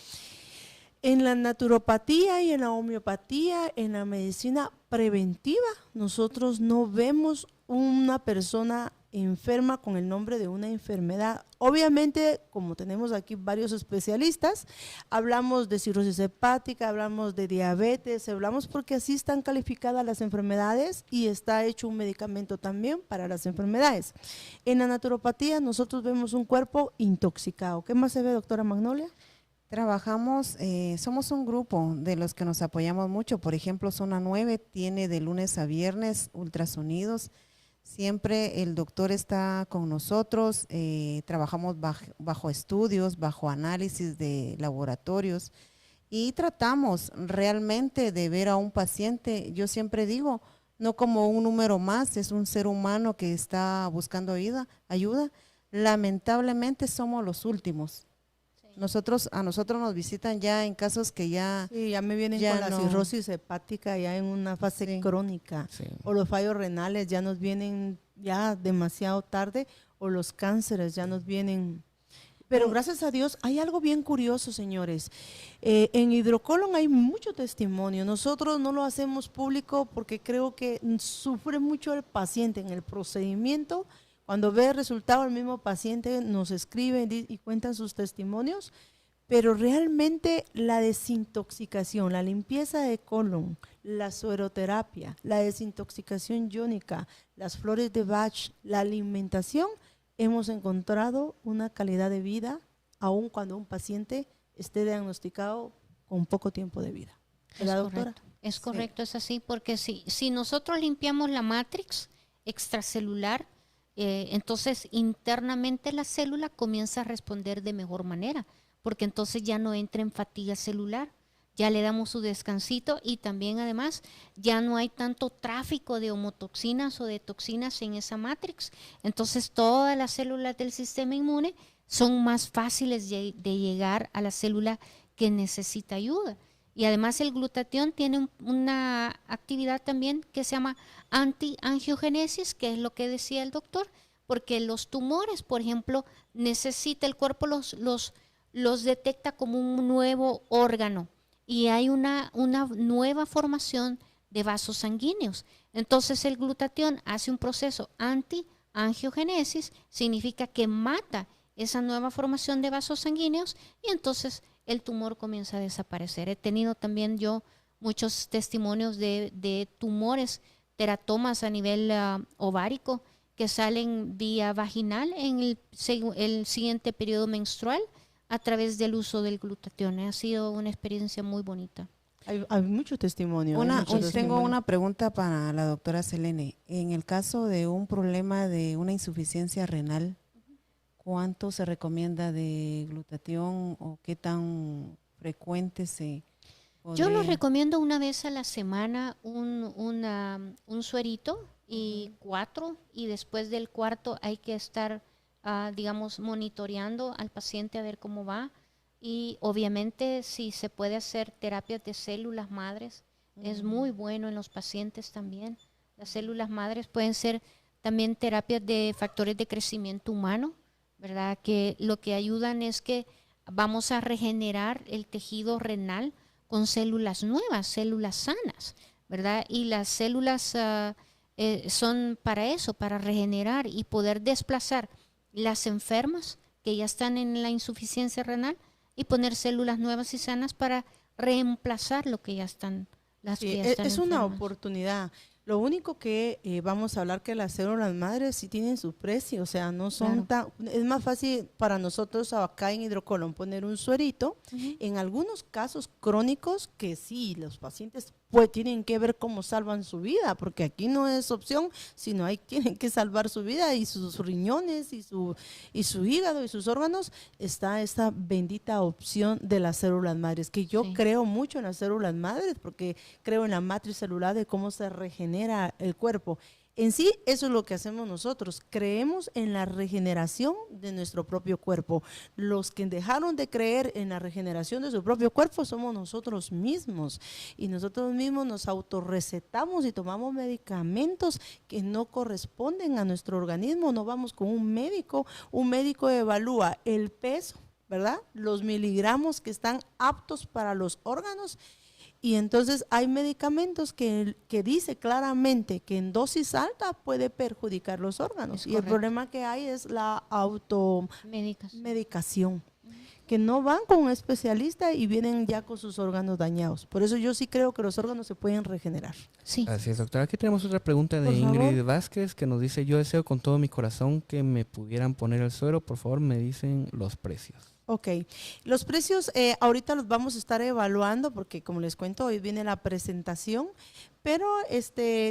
En la naturopatía y en la homeopatía, en la medicina preventiva, nosotros no vemos una persona enferma con el nombre de una enfermedad. Obviamente, como tenemos aquí varios especialistas, hablamos de cirrosis hepática, hablamos de diabetes, hablamos porque así están calificadas las enfermedades y está hecho un medicamento también para las enfermedades. En la naturopatía nosotros vemos un cuerpo intoxicado. ¿Qué más se ve, doctora Magnolia? Trabajamos, somos un grupo de los que nos apoyamos mucho. Por ejemplo, zona 9 tiene de lunes a viernes ultrasonidos. Siempre el doctor está con nosotros, trabajamos bajo estudios, bajo análisis de laboratorios, y tratamos realmente de ver a un paciente, yo siempre digo, no como un número más, es un ser humano que está buscando ayuda. Lamentablemente somos los últimos. A nosotros nos visitan ya en casos que ya... Sí, ya me vienen con la cirrosis hepática ya en una fase crónica, o los fallos renales ya nos vienen ya demasiado tarde, o los cánceres ya nos vienen. Pero gracias a Dios hay algo bien curioso, señores. En Hidrocolon hay mucho testimonio. Nosotros no lo hacemos público porque creo que sufre mucho el paciente en el procedimiento. Cuando ve el resultado, el mismo paciente nos escribe y cuentan sus testimonios, pero realmente la desintoxicación, la limpieza de colon, la sueroterapia, la desintoxicación iónica, las flores de Bach, la alimentación, hemos encontrado una calidad de vida, aun cuando un paciente esté diagnosticado con poco tiempo de vida. ¿Verdad, doctora? Es correcto, es así, porque si nosotros limpiamos la matrix extracelular, entonces internamente la célula comienza a responder de mejor manera, porque entonces ya no entra en fatiga celular, ya le damos su descansito, y también además ya no hay tanto tráfico de homotoxinas o de toxinas en esa matrix. Entonces todas las células del sistema inmune son más fáciles de llegar a la célula que necesita ayuda. Y además el glutatión tiene una actividad también que se llama antiangiogénesis, que es lo que decía el doctor, porque los tumores, por ejemplo, el cuerpo los detecta como un nuevo órgano y hay una nueva formación de vasos sanguíneos. Entonces el glutatión hace un proceso antiangiogénesis, significa que mata esa nueva formación de vasos sanguíneos y entonces el tumor comienza a desaparecer. He tenido también yo muchos testimonios de tumores, teratomas a nivel ovárico que salen vía vaginal en el siguiente periodo menstrual a través del uso del glutatión. Ha sido una experiencia muy bonita. Hay mucho testimonio. Tengo una pregunta para la doctora Selene. En el caso de un problema de una insuficiencia renal, ¿cuánto se recomienda de glutatión o qué tan frecuente se podría? Yo lo recomiendo una vez a la semana, un suerito y 4, y después del cuarto hay que estar, digamos, monitoreando al paciente a ver cómo va. Y obviamente si se puede hacer terapias de células madres, es muy bueno en los pacientes también. Las células madres pueden ser también terapias de factores de crecimiento humano, ¿verdad? Que lo que ayudan es que vamos a regenerar el tejido renal con células nuevas, células sanas, ¿verdad? Y las células son para eso, para regenerar y poder desplazar las enfermas que ya están en la insuficiencia renal y poner células nuevas y sanas para reemplazar lo que ya están, las que ya están es una enfermas. oportunidad. Lo único que vamos a hablar que las células madres sí tienen su precio, o sea, no son Claro. es más fácil para nosotros acá en Hidrocolón poner un suerito. Ujú. En algunos casos crónicos que sí, los pacientes tienen que ver cómo salvan su vida, porque aquí no es opción, sino tienen que salvar su vida y sus riñones y su hígado y sus órganos. Está esta bendita opción de las células madres, que yo Sí. creo mucho en las células madres, porque creo en la matriz celular de cómo se regenera el cuerpo. En sí, eso es lo que hacemos nosotros. Creemos en la regeneración de nuestro propio cuerpo. Los que dejaron de creer en la regeneración de su propio cuerpo somos nosotros mismos. Y nosotros mismos nos autorrecetamos y tomamos medicamentos que no corresponden a nuestro organismo. No vamos con un médico evalúa el peso, ¿verdad? Los miligramos que están aptos para los órganos. Y entonces hay medicamentos que dice claramente que en dosis alta puede perjudicar los órganos. Es y el correcto. problema que hay es la Médicas. automedicación, que no van con un especialista y vienen ya con sus órganos dañados. Por eso yo sí creo que los órganos se pueden regenerar. Sí. Así es, doctora. Aquí tenemos otra pregunta de Por favor. Ingrid Vázquez que nos dice: yo deseo con todo mi corazón que me pudieran poner el suero. Por favor, me dicen los precios. Ok, los precios ahorita los vamos a estar evaluando porque como les cuento hoy viene la presentación, pero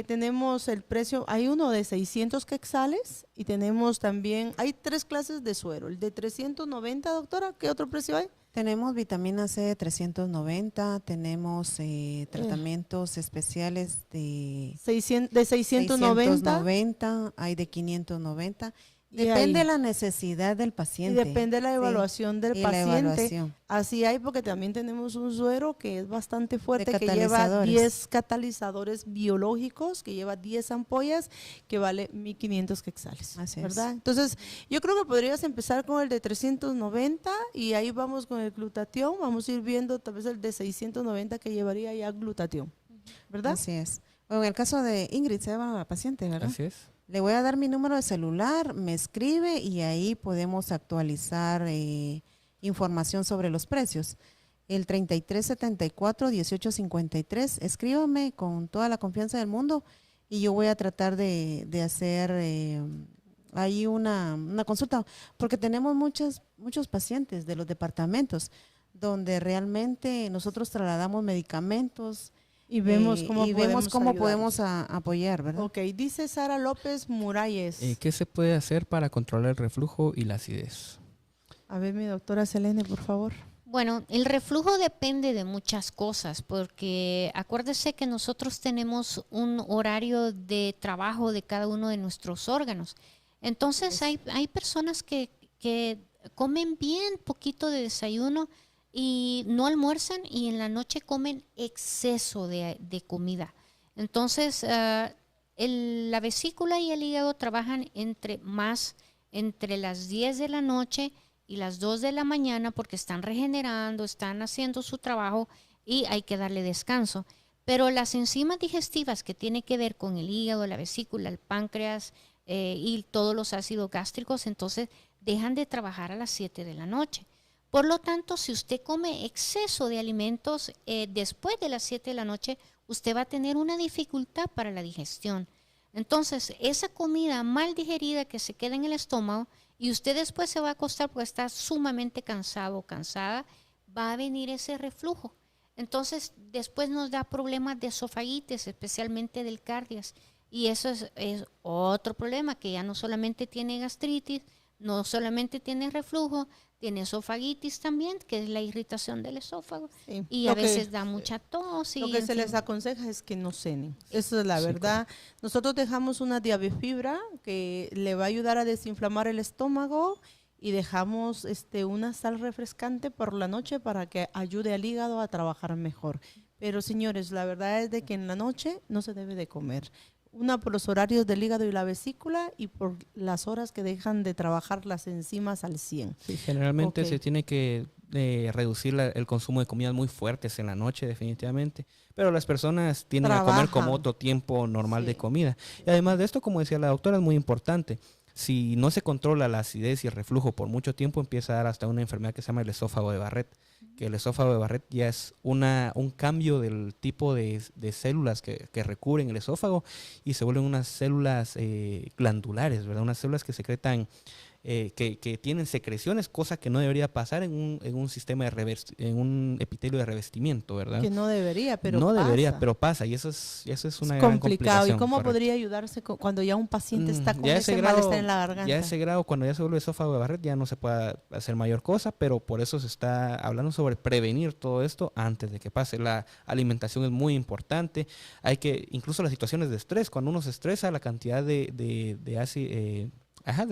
tenemos el precio, hay uno de 600 quetzales y tenemos también, hay 3 clases de suero, el de 390, doctora, ¿qué otro precio hay? Tenemos vitamina C de 390, tenemos tratamientos especiales de 690 690, hay de 590. Y Depende hay- de la necesidad del y paciente. depende de la Sí, evaluación del y la paciente. evaluación. Así hay porque también tenemos un suero que es bastante fuerte, De que lleva catalizadores. 10 catalizadores biológicos, que lleva 10 ampollas, que vale 1.500 quetzales. Así es. ¿verdad? Entonces, yo creo que podrías empezar con el de 390 y ahí vamos con el glutatión. Vamos a ir viendo tal vez el de 690 que llevaría ya glutatión. ¿Verdad? Así es. Bueno, en el caso de Ingrid, se llama la paciente, ¿verdad? Así es. Le voy a dar mi número de celular, me escribe y ahí podemos actualizar información sobre los precios. El 3374-1853, escríbame con toda la confianza del mundo y yo voy a tratar de hacer ahí una consulta, porque tenemos muchos pacientes de los departamentos donde realmente nosotros trasladamos medicamentos Y vemos cómo podemos apoyar, ¿verdad? Ok, dice Sara López Muralles. ¿Qué se puede hacer para controlar el reflujo y la acidez? A ver, mi doctora Selene, por favor. Bueno, el reflujo depende de muchas cosas, porque acuérdese que nosotros tenemos un horario de trabajo de cada uno de nuestros órganos. Entonces hay personas que comen bien poquito de desayuno y no almuerzan y en la noche comen exceso de comida. Entonces, la vesícula y el hígado trabajan entre las 10 de la noche y las 2 de la mañana porque están regenerando, están haciendo su trabajo y hay que darle descanso. Pero las enzimas digestivas que tienen que ver con el hígado, la vesícula, el páncreas y todos los ácidos gástricos, entonces dejan de trabajar a las 7 de la noche. Por lo tanto, si usted come exceso de alimentos después de las 7 de la noche, usted va a tener una dificultad para la digestión. Entonces, esa comida mal digerida que se queda en el estómago y usted después se va a acostar porque está sumamente cansado o cansada, va a venir ese reflujo. Entonces, después nos da problemas de esofagitis, especialmente del cardias. Y eso es otro problema, que ya no solamente tiene gastritis, no solamente tiene reflujo, tiene esofagitis también, que es la irritación del esófago. Sí. Y a veces da mucha tos. Lo que se les aconseja es que no cenen. Eso es la verdad. Correcto. Nosotros dejamos una diabifibra que le va a ayudar a desinflamar el estómago y dejamos una sal refrescante por la noche para que ayude al hígado a trabajar mejor. Pero señores, la verdad es de que en la noche no se debe de comer. Una por los horarios del hígado y la vesícula y por las horas que dejan de trabajar las enzimas al 100. Sí, generalmente se tiene que reducir el consumo de comidas muy fuertes en la noche, definitivamente. Pero las personas tienden a comer como otro tiempo normal de comida. Y además de esto, como decía la doctora, es muy importante. Si no se controla la acidez y el reflujo por mucho tiempo, empieza a dar hasta una enfermedad que se llama el esófago de Barrett. Que el esófago de Barrett ya es un cambio del tipo de células que recubren el esófago y se vuelven unas células glandulares, ¿verdad? Unas células que secretan, que tienen secreciones, cosa que no debería pasar en un sistema en un epitelio de revestimiento, ¿verdad? Que no debería, pero no pasa. No debería, pero pasa, y eso es una complicado. gran complicación. ¿Y cómo correcto. podría ayudarse cuando ya un paciente está con ese malestar en la garganta? Ya ese grado, cuando ya se vuelve esófago de Barrett, ya no se puede hacer mayor cosa, pero por eso se está hablando sobre prevenir todo esto antes de que pase. La alimentación es muy importante. Incluso las situaciones de estrés, cuando uno se estresa, la cantidad de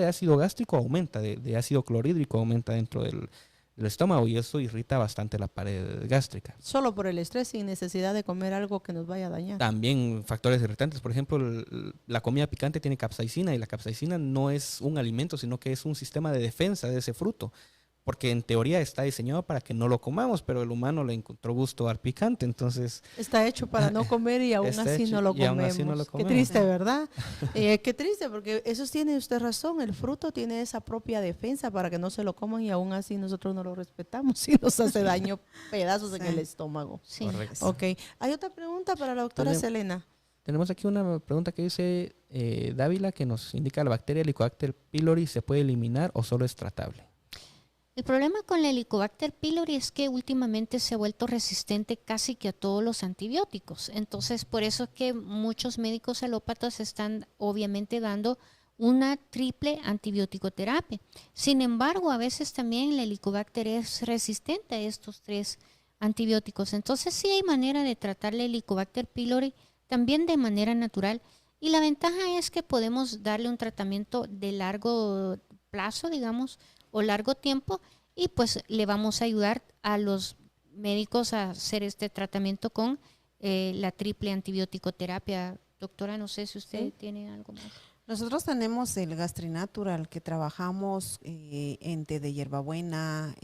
ácido gástrico aumenta, de ácido clorhídrico aumenta dentro del estómago y eso irrita bastante la pared gástrica. Solo por el estrés, sin necesidad de comer algo que nos vaya a dañar. También factores irritantes, por ejemplo, la comida picante tiene capsaicina y la capsaicina no es un alimento, sino que es un sistema de defensa de ese fruto. Porque en teoría está diseñado para que no lo comamos, pero el humano le encontró gusto al picante, entonces... Está hecho para no comer y aún así no lo comemos. Qué triste, ¿verdad? Qué triste, porque eso tiene usted razón, el fruto tiene esa propia defensa para que no se lo coman y aún así nosotros no lo respetamos y nos hace daño pedazos en el estómago. Sí. Correcto. Ok. ¿Hay otra pregunta para la doctora Selena? Tenemos aquí una pregunta que dice Dávila, que nos indica: ¿la bacteria Helicobacter pylori se puede eliminar o solo es tratable? El problema con el Helicobacter pylori es que últimamente se ha vuelto resistente casi que a todos los antibióticos. Entonces, por eso es que muchos médicos alópatas están obviamente dando una triple antibiótico-terapia. Sin embargo, a veces también el Helicobacter es resistente a estos 3 antibióticos. Entonces, sí hay manera de tratar el Helicobacter pylori también de manera natural. Y la ventaja es que podemos darle un tratamiento de largo plazo, digamos, o largo tiempo, y pues le vamos a ayudar a los médicos a hacer este tratamiento con la triple antibiótico-terapia. Doctora, no sé si usted tiene algo más. Nosotros tenemos el Gastrinatural, que trabajamos en té de hierbabuena,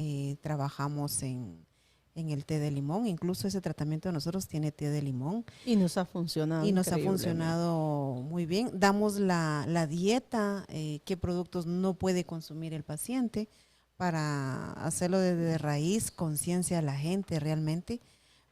trabajamos en el té de limón, incluso ese tratamiento de nosotros tiene té de limón. Y nos ha funcionado. Y nos ha funcionado muy bien. Damos la dieta, qué productos no puede consumir el paciente para hacerlo desde raíz, conciencia a la gente realmente.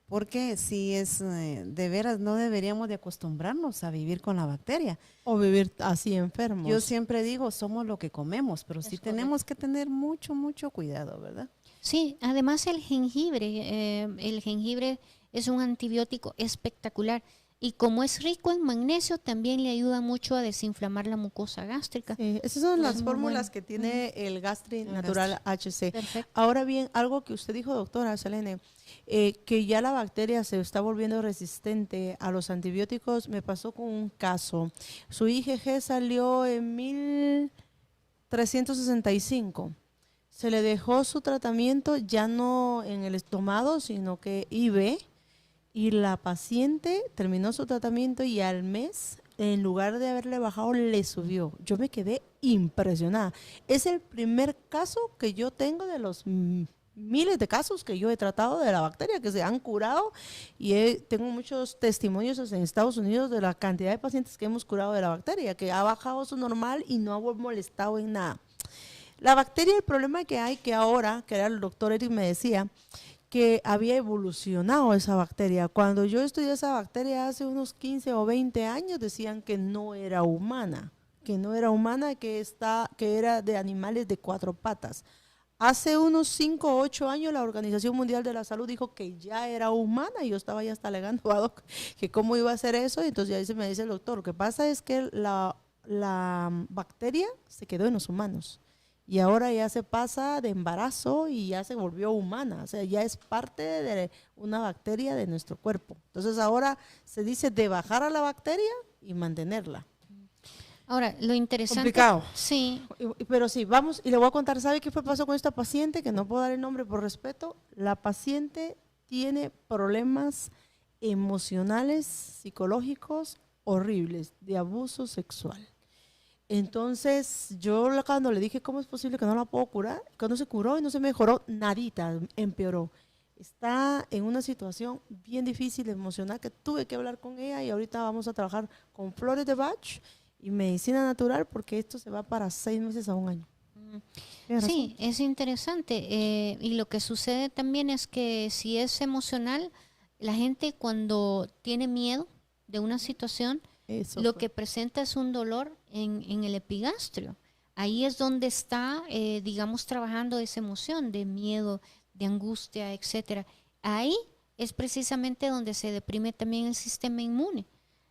Porque si es de veras, no deberíamos de acostumbrarnos a vivir con la bacteria. O vivir así enfermos. Yo siempre digo, somos lo que comemos, pero sí tenemos que tener mucho, mucho cuidado, ¿verdad? Sí, además el jengibre es un antibiótico espectacular y como es rico en magnesio también le ayuda mucho a desinflamar la mucosa gástrica. Sí, esas son las fórmulas que tiene el Gastrinatural HC. Perfecto. Ahora bien, algo que usted dijo, doctora Selene, que ya la bacteria se está volviendo resistente a los antibióticos. Me pasó con un caso. Su IgG salió en 1365. Se le dejó su tratamiento ya no en el estómago, sino que IV, y la paciente terminó su tratamiento y al mes, en lugar de haberle bajado, le subió. Yo me quedé impresionada. Es el primer caso que yo tengo de los miles de casos que yo he tratado de la bacteria que se han curado, y tengo muchos testimonios en Estados Unidos de la cantidad de pacientes que hemos curado de la bacteria, que ha bajado su normal y no ha molestado en nada. La bacteria, el problema que hay, que ahora, que era el doctor Eric me decía, que había evolucionado esa bacteria. Cuando yo estudié esa bacteria hace unos 15 o 20 años, decían que no era humana, que era de animales de 4 patas. Hace unos 5 o 8 años la Organización Mundial de la Salud dijo que ya era humana, y yo estaba ya hasta alegando a Doc que cómo iba a hacer eso. Entonces ya me dice el doctor, lo que pasa es que la bacteria se quedó en los humanos. Y ahora ya se pasa de embarazo y ya se volvió humana. O sea, ya es parte de una bacteria de nuestro cuerpo. Entonces ahora se dice de bajar a la bacteria y mantenerla. Ahora, lo interesante... Complicado. Sí. Pero sí, vamos, y le voy a contar, ¿sabe qué pasó con esta paciente? Que no puedo dar el nombre por respeto. La paciente tiene problemas emocionales, psicológicos horribles, de abuso sexual. Entonces, yo cuando le dije, ¿cómo es posible que no la puedo curar? Cuando se curó y no se mejoró, nadita, empeoró. Está en una situación bien difícil, emocional, que tuve que hablar con ella, y ahorita vamos a trabajar con flores de Bach y medicina natural, porque esto se va para 6 meses a 1 año. Sí, es interesante. Y lo que sucede también es que si es emocional, la gente cuando tiene miedo de una situación, lo que presenta es un dolor en el epigastrio. Ahí es donde está, digamos, trabajando esa emoción de miedo, de angustia, etcétera. Ahí es precisamente donde se deprime también el sistema inmune.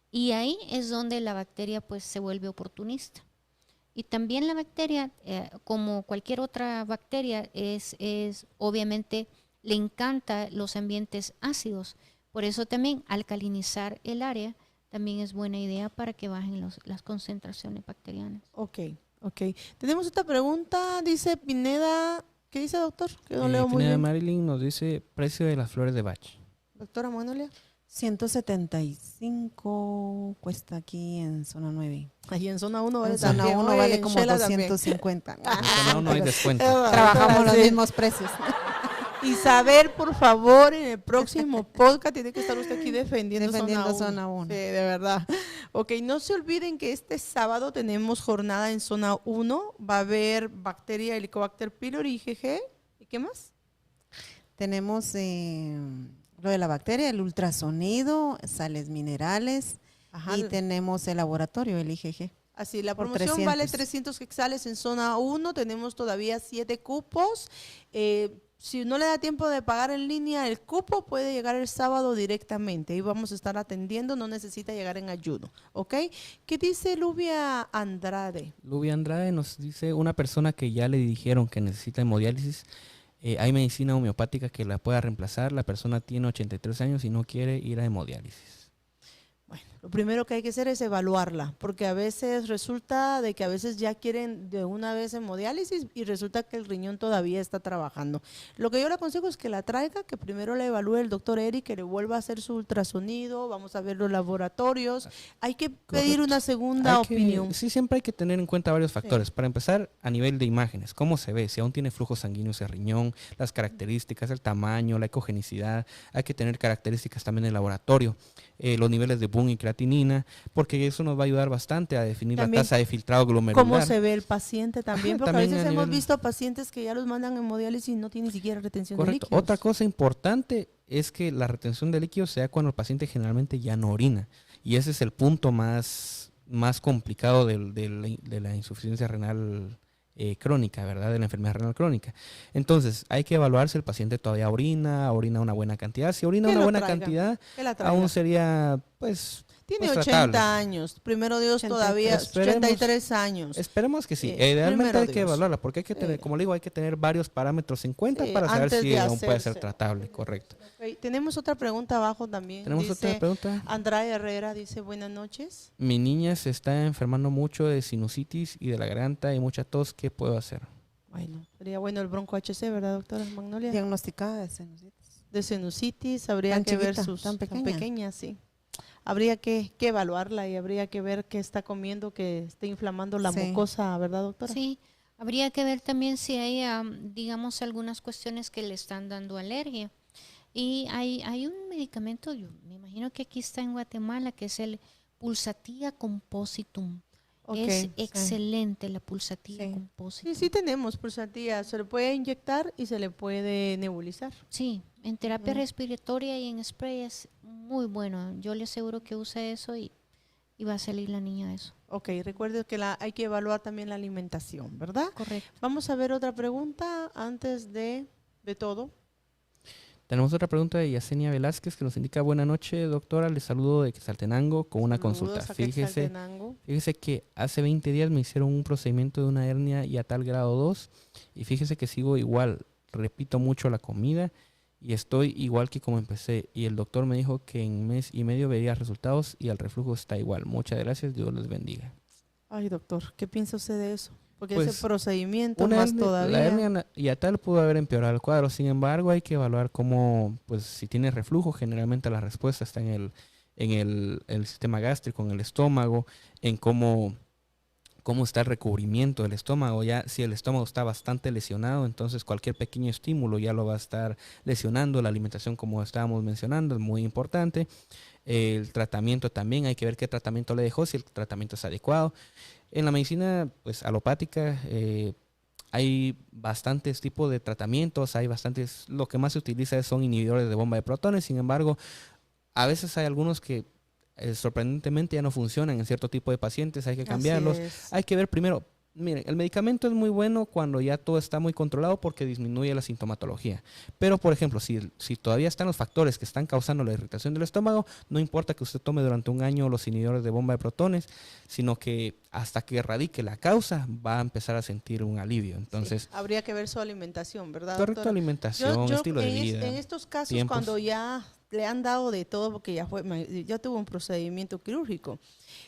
Y ahí es donde la bacteria pues se vuelve oportunista. Y también la bacteria, como cualquier otra bacteria, es obviamente le encanta los ambientes ácidos. Por eso también alcalinizar el área también es buena idea para que bajen las concentraciones bacterianas. Ok. Tenemos otra pregunta, dice Pineda. ¿Qué dice, doctor? Que no leo muy Pineda bien. Marilyn nos dice precio de las flores de Bach. Doctora Magnolia. 175 cuesta aquí en zona 9. Ahí en zona 1 vale En zona también. 1 Oye, vale en como Shela también. 250. No hay descuento. Trabajamos los Sí. mismos precios. Isabel, por favor, en el próximo podcast tiene que estar usted aquí defendiendo Zona 1. Sí, de verdad. Ok, no se olviden que este sábado tenemos jornada en zona 1. Va a haber bacteria Helicobacter pylori, IgG. ¿Y qué más? Tenemos lo de la bacteria, el ultrasonido, sales minerales. Ajá. Y tenemos el laboratorio, el IgG. Así, la por promoción 300. vale 300 quetzales en zona 1. Tenemos todavía 7 cupos. Si no le da tiempo de pagar en línea el cupo, puede llegar el sábado directamente. Ahí vamos a estar atendiendo, no necesita llegar en ayuno. ¿Ok? ¿Qué dice Lubia Andrade? Lubia Andrade nos dice una persona que ya le dijeron que necesita hemodiálisis. Hay medicina homeopática que la pueda reemplazar. La persona tiene 83 años y no quiere ir a hemodiálisis. Bueno, lo primero que hay que hacer es evaluarla, porque a veces resulta de que a veces ya quieren de una vez hemodiálisis y resulta que el riñón todavía está trabajando. Lo que yo le aconsejo es que la traiga, que primero la evalúe el doctor Eric, que le vuelva a hacer su ultrasonido, vamos a ver los laboratorios. Hay que pedir una segunda opinión. Sí, siempre hay que tener en cuenta varios factores. Para empezar, a nivel de imágenes, cómo se ve, si aún tiene flujos sanguíneos el riñón, las características, el tamaño, la ecogenicidad. Hay que tener características también del laboratorio, los niveles de BUN y creatinina, porque eso nos va a ayudar bastante a definir También la tasa de filtrado glomerular. ¿Cómo se ve el paciente también? Porque también a veces a hemos nivel- visto pacientes que ya los mandan en hemodiálisis y no tienen ni siquiera retención de Correcto. líquidos. Otra cosa importante es que la retención de líquidos sea cuando el paciente generalmente ya no orina. Y ese es el punto más complicado de la insuficiencia renal crónica, ¿verdad? De la enfermedad renal crónica. Entonces, hay que evaluar si el paciente todavía orina una buena cantidad. Si orina Que una lo buena traiga, cantidad, que la traiga. aún sería, pues... Tiene pues, 80 tratable. años. Primero Dios, 83. todavía Esperemos. 83 años. Esperemos que sí. Sí, Idealmente primero hay que Dios. evaluarla, porque hay que tener, Sí. como le digo, hay que tener varios parámetros en cuenta Sí, para saber antes si de aún puede ser hacerse. tratable, correcto. Ok, tenemos otra pregunta abajo también. ¿Tenemos Dice, otra pregunta? Andrade Herrera dice, buenas noches. Mi niña se está enfermando mucho de sinusitis y de la garganta y mucha tos. ¿Qué puedo hacer? Bueno, sería bueno el bronco HC, ¿verdad, doctora Magnolia? Diagnosticada de sinusitis. De sinusitis, habría Tan que ver chiquita, sus tan tan pequeña. pequeñas, sí. Habría que evaluarla y habría que ver qué está comiendo, que esté inflamando la Sí. mucosa, ¿verdad, doctora? Sí, habría que ver también si hay, digamos, algunas cuestiones que le están dando alergia. Y hay un medicamento, yo me imagino que aquí está en Guatemala, que es el Pulsatilla Compositum. Ok, Es sí. excelente la Pulsatilla Sí. Compositum. Sí, sí tenemos pulsatilla, se le puede inyectar y se le puede nebulizar. Sí, en terapia Ujú. respiratoria y en spray es muy bueno. Yo le aseguro que usa eso y va a salir la niña de eso. Ok, recuerde que hay que evaluar también la alimentación, ¿verdad? Correcto. Vamos a ver otra pregunta antes de todo. Tenemos otra pregunta de Yesenia Velázquez que nos indica: buena noche, doctora, les saludo de Quetzaltenango con una consulta. Saludos a Fíjese Quetzaltenango. que hace 20 días me hicieron un procedimiento de una hernia y a tal grado 2 y fíjese que sigo igual, repito mucho la comida y estoy igual que como empecé y el doctor me dijo que en mes y medio vería resultados y el reflujo está igual. Muchas gracias, Dios les bendiga. Ay, doctor, ¿qué piensa usted de eso? Porque Pues, ese procedimiento Una más hernia- todavía. La hernia y a tal pudo haber empeorado el cuadro, sin embargo hay que evaluar cómo, pues si tiene reflujo, generalmente la respuesta está en el sistema gástrico, en el estómago, en cómo está el recubrimiento del estómago. Ya si el estómago está bastante lesionado, entonces cualquier pequeño estímulo ya lo va a estar lesionando. La alimentación, como estábamos mencionando, es muy importante. El tratamiento también, hay que ver qué tratamiento le dejó, si el tratamiento es adecuado. En la medicina pues alopática hay bastantes tipos de tratamientos, hay bastantes, lo que más se utiliza son inhibidores de bomba de protones. Sin embargo, a veces hay algunos que sorprendentemente ya no funcionan en cierto tipo de pacientes, hay que cambiarlos. Así es. Hay que ver primero, miren, el medicamento es muy bueno cuando ya todo está muy controlado porque disminuye la sintomatología. Pero, por ejemplo, si todavía están los factores que están causando la irritación del estómago, no importa que usted tome durante un año los inhibidores de bomba de protones, sino que hasta que erradique la causa va a empezar a sentir un alivio. Entonces, Sí, habría que ver su alimentación, ¿verdad, correcta doctora? alimentación, estilo de vida. En estos casos, tiempos. cuando ya le han dado de todo, porque ya tuvo un procedimiento quirúrgico,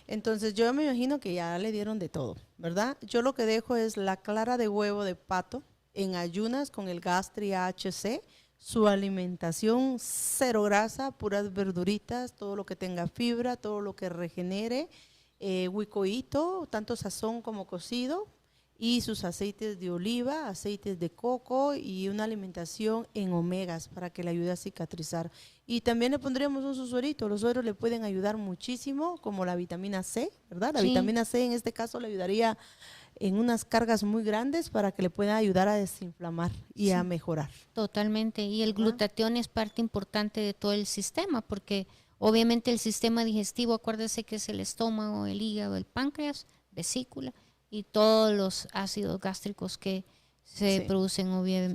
entonces yo me imagino que ya le dieron de todo, ¿verdad? Yo lo que dejo es la clara de huevo de pato en ayunas con el Gastri HC, su alimentación cero grasa, puras verduritas, todo lo que tenga fibra, todo lo que regenere, huicoíto, tanto sazón como cocido, y sus aceites de oliva, aceites de coco y una alimentación en omegas para que le ayude a cicatrizar. Y también le pondríamos un suerito. Los sueros le pueden ayudar muchísimo, como la vitamina C, ¿verdad? La Sí. vitamina C en este caso le ayudaría en unas cargas muy grandes para que le pueda ayudar a desinflamar y a mejorar. Totalmente. Y el ¿Verdad? glutatión es parte importante de todo el sistema, porque obviamente el sistema digestivo, acuérdese que es el estómago, el hígado, el páncreas, vesícula y todos los ácidos gástricos que se Sí. producen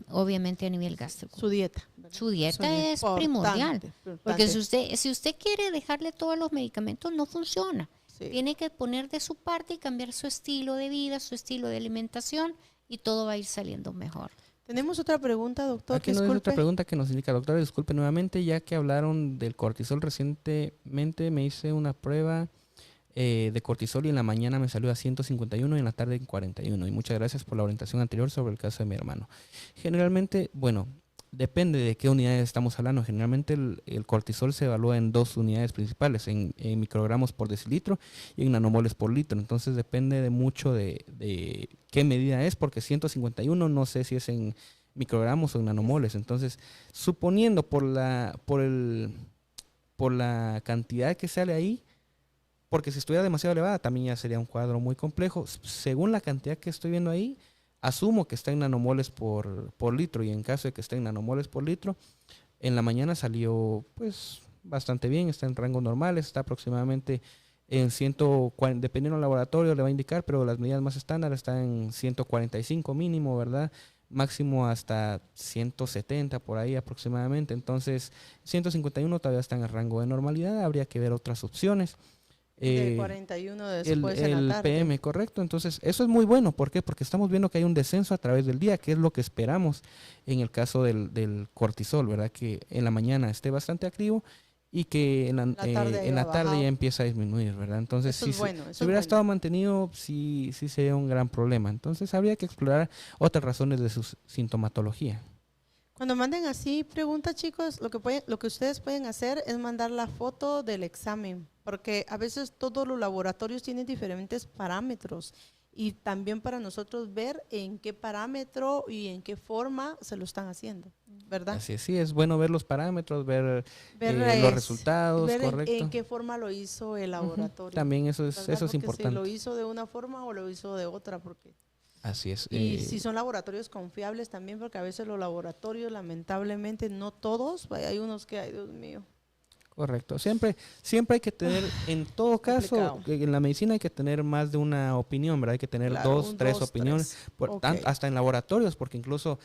obviamente a nivel gástrico. Su dieta. ¿verdad? Su dieta es Importante, primordial, porque importante. si usted quiere dejarle todos los medicamentos, no funciona. Sí. Tiene que poner de su parte y cambiar su estilo de vida, su estilo de alimentación y todo va a ir saliendo mejor. Tenemos otra pregunta, doctor. Aquí nos dice Disculpe. otra pregunta que nos indica: doctora, disculpe nuevamente, ya que hablaron del cortisol recientemente, me hice una prueba de cortisol y en la mañana me salió a 151 y en la tarde en 41. Y muchas gracias por la orientación anterior sobre el caso de mi hermano. Generalmente, bueno, depende de qué unidades estamos hablando. Generalmente el cortisol se evalúa en dos unidades principales, en microgramos por decilitro y en nanomoles por litro. Entonces depende de mucho de qué medida es, porque 151 no sé si es en microgramos o en nanomoles. Entonces, suponiendo por la cantidad que sale ahí, porque si estuviera demasiado elevada también ya sería un cuadro muy complejo. Según la cantidad que estoy viendo ahí, asumo que está en nanomoles por litro, y en caso de que esté en nanomoles por litro, en la mañana salió pues bastante bien, está en rangos normales, está aproximadamente en 140, dependiendo del laboratorio le va a indicar, pero las medidas más estándar están en 145 mínimo, ¿verdad? Máximo hasta 170 por ahí aproximadamente. Entonces 151 todavía está en el rango de normalidad, habría que ver otras opciones. De 41 después en El la tarde. PM, correcto. Entonces, eso es muy bueno. ¿Por qué? Porque estamos viendo que hay un descenso a través del día, que es lo que esperamos en el caso del cortisol, ¿verdad? Que en la mañana esté bastante activo y que en la tarde ya empieza a disminuir, ¿verdad? Entonces, eso es bueno, si hubiera estado mantenido, sí sería un gran problema. Entonces, habría que explorar otras razones de su sintomatología. Cuando manden así preguntas, chicos, lo que ustedes pueden hacer es mandar la foto del examen, porque a veces todos los laboratorios tienen diferentes parámetros y también para nosotros ver en qué parámetro y en qué forma se lo están haciendo, ¿verdad? Así es, sí, es bueno ver los parámetros, ver los resultados, ver correcto. en qué forma lo hizo el laboratorio. También eso es Porque importante. si lo hizo de una forma o lo hizo de otra, porque... Así es. Y si son laboratorios confiables también, porque a veces los laboratorios, lamentablemente, no todos, hay unos que, ay Dios mío. Correcto. Siempre hay que tener, en todo caso, en la medicina hay que tener más de una opinión, ¿verdad? Hay que tener dos, tres opiniones, hasta en laboratorios, porque incluso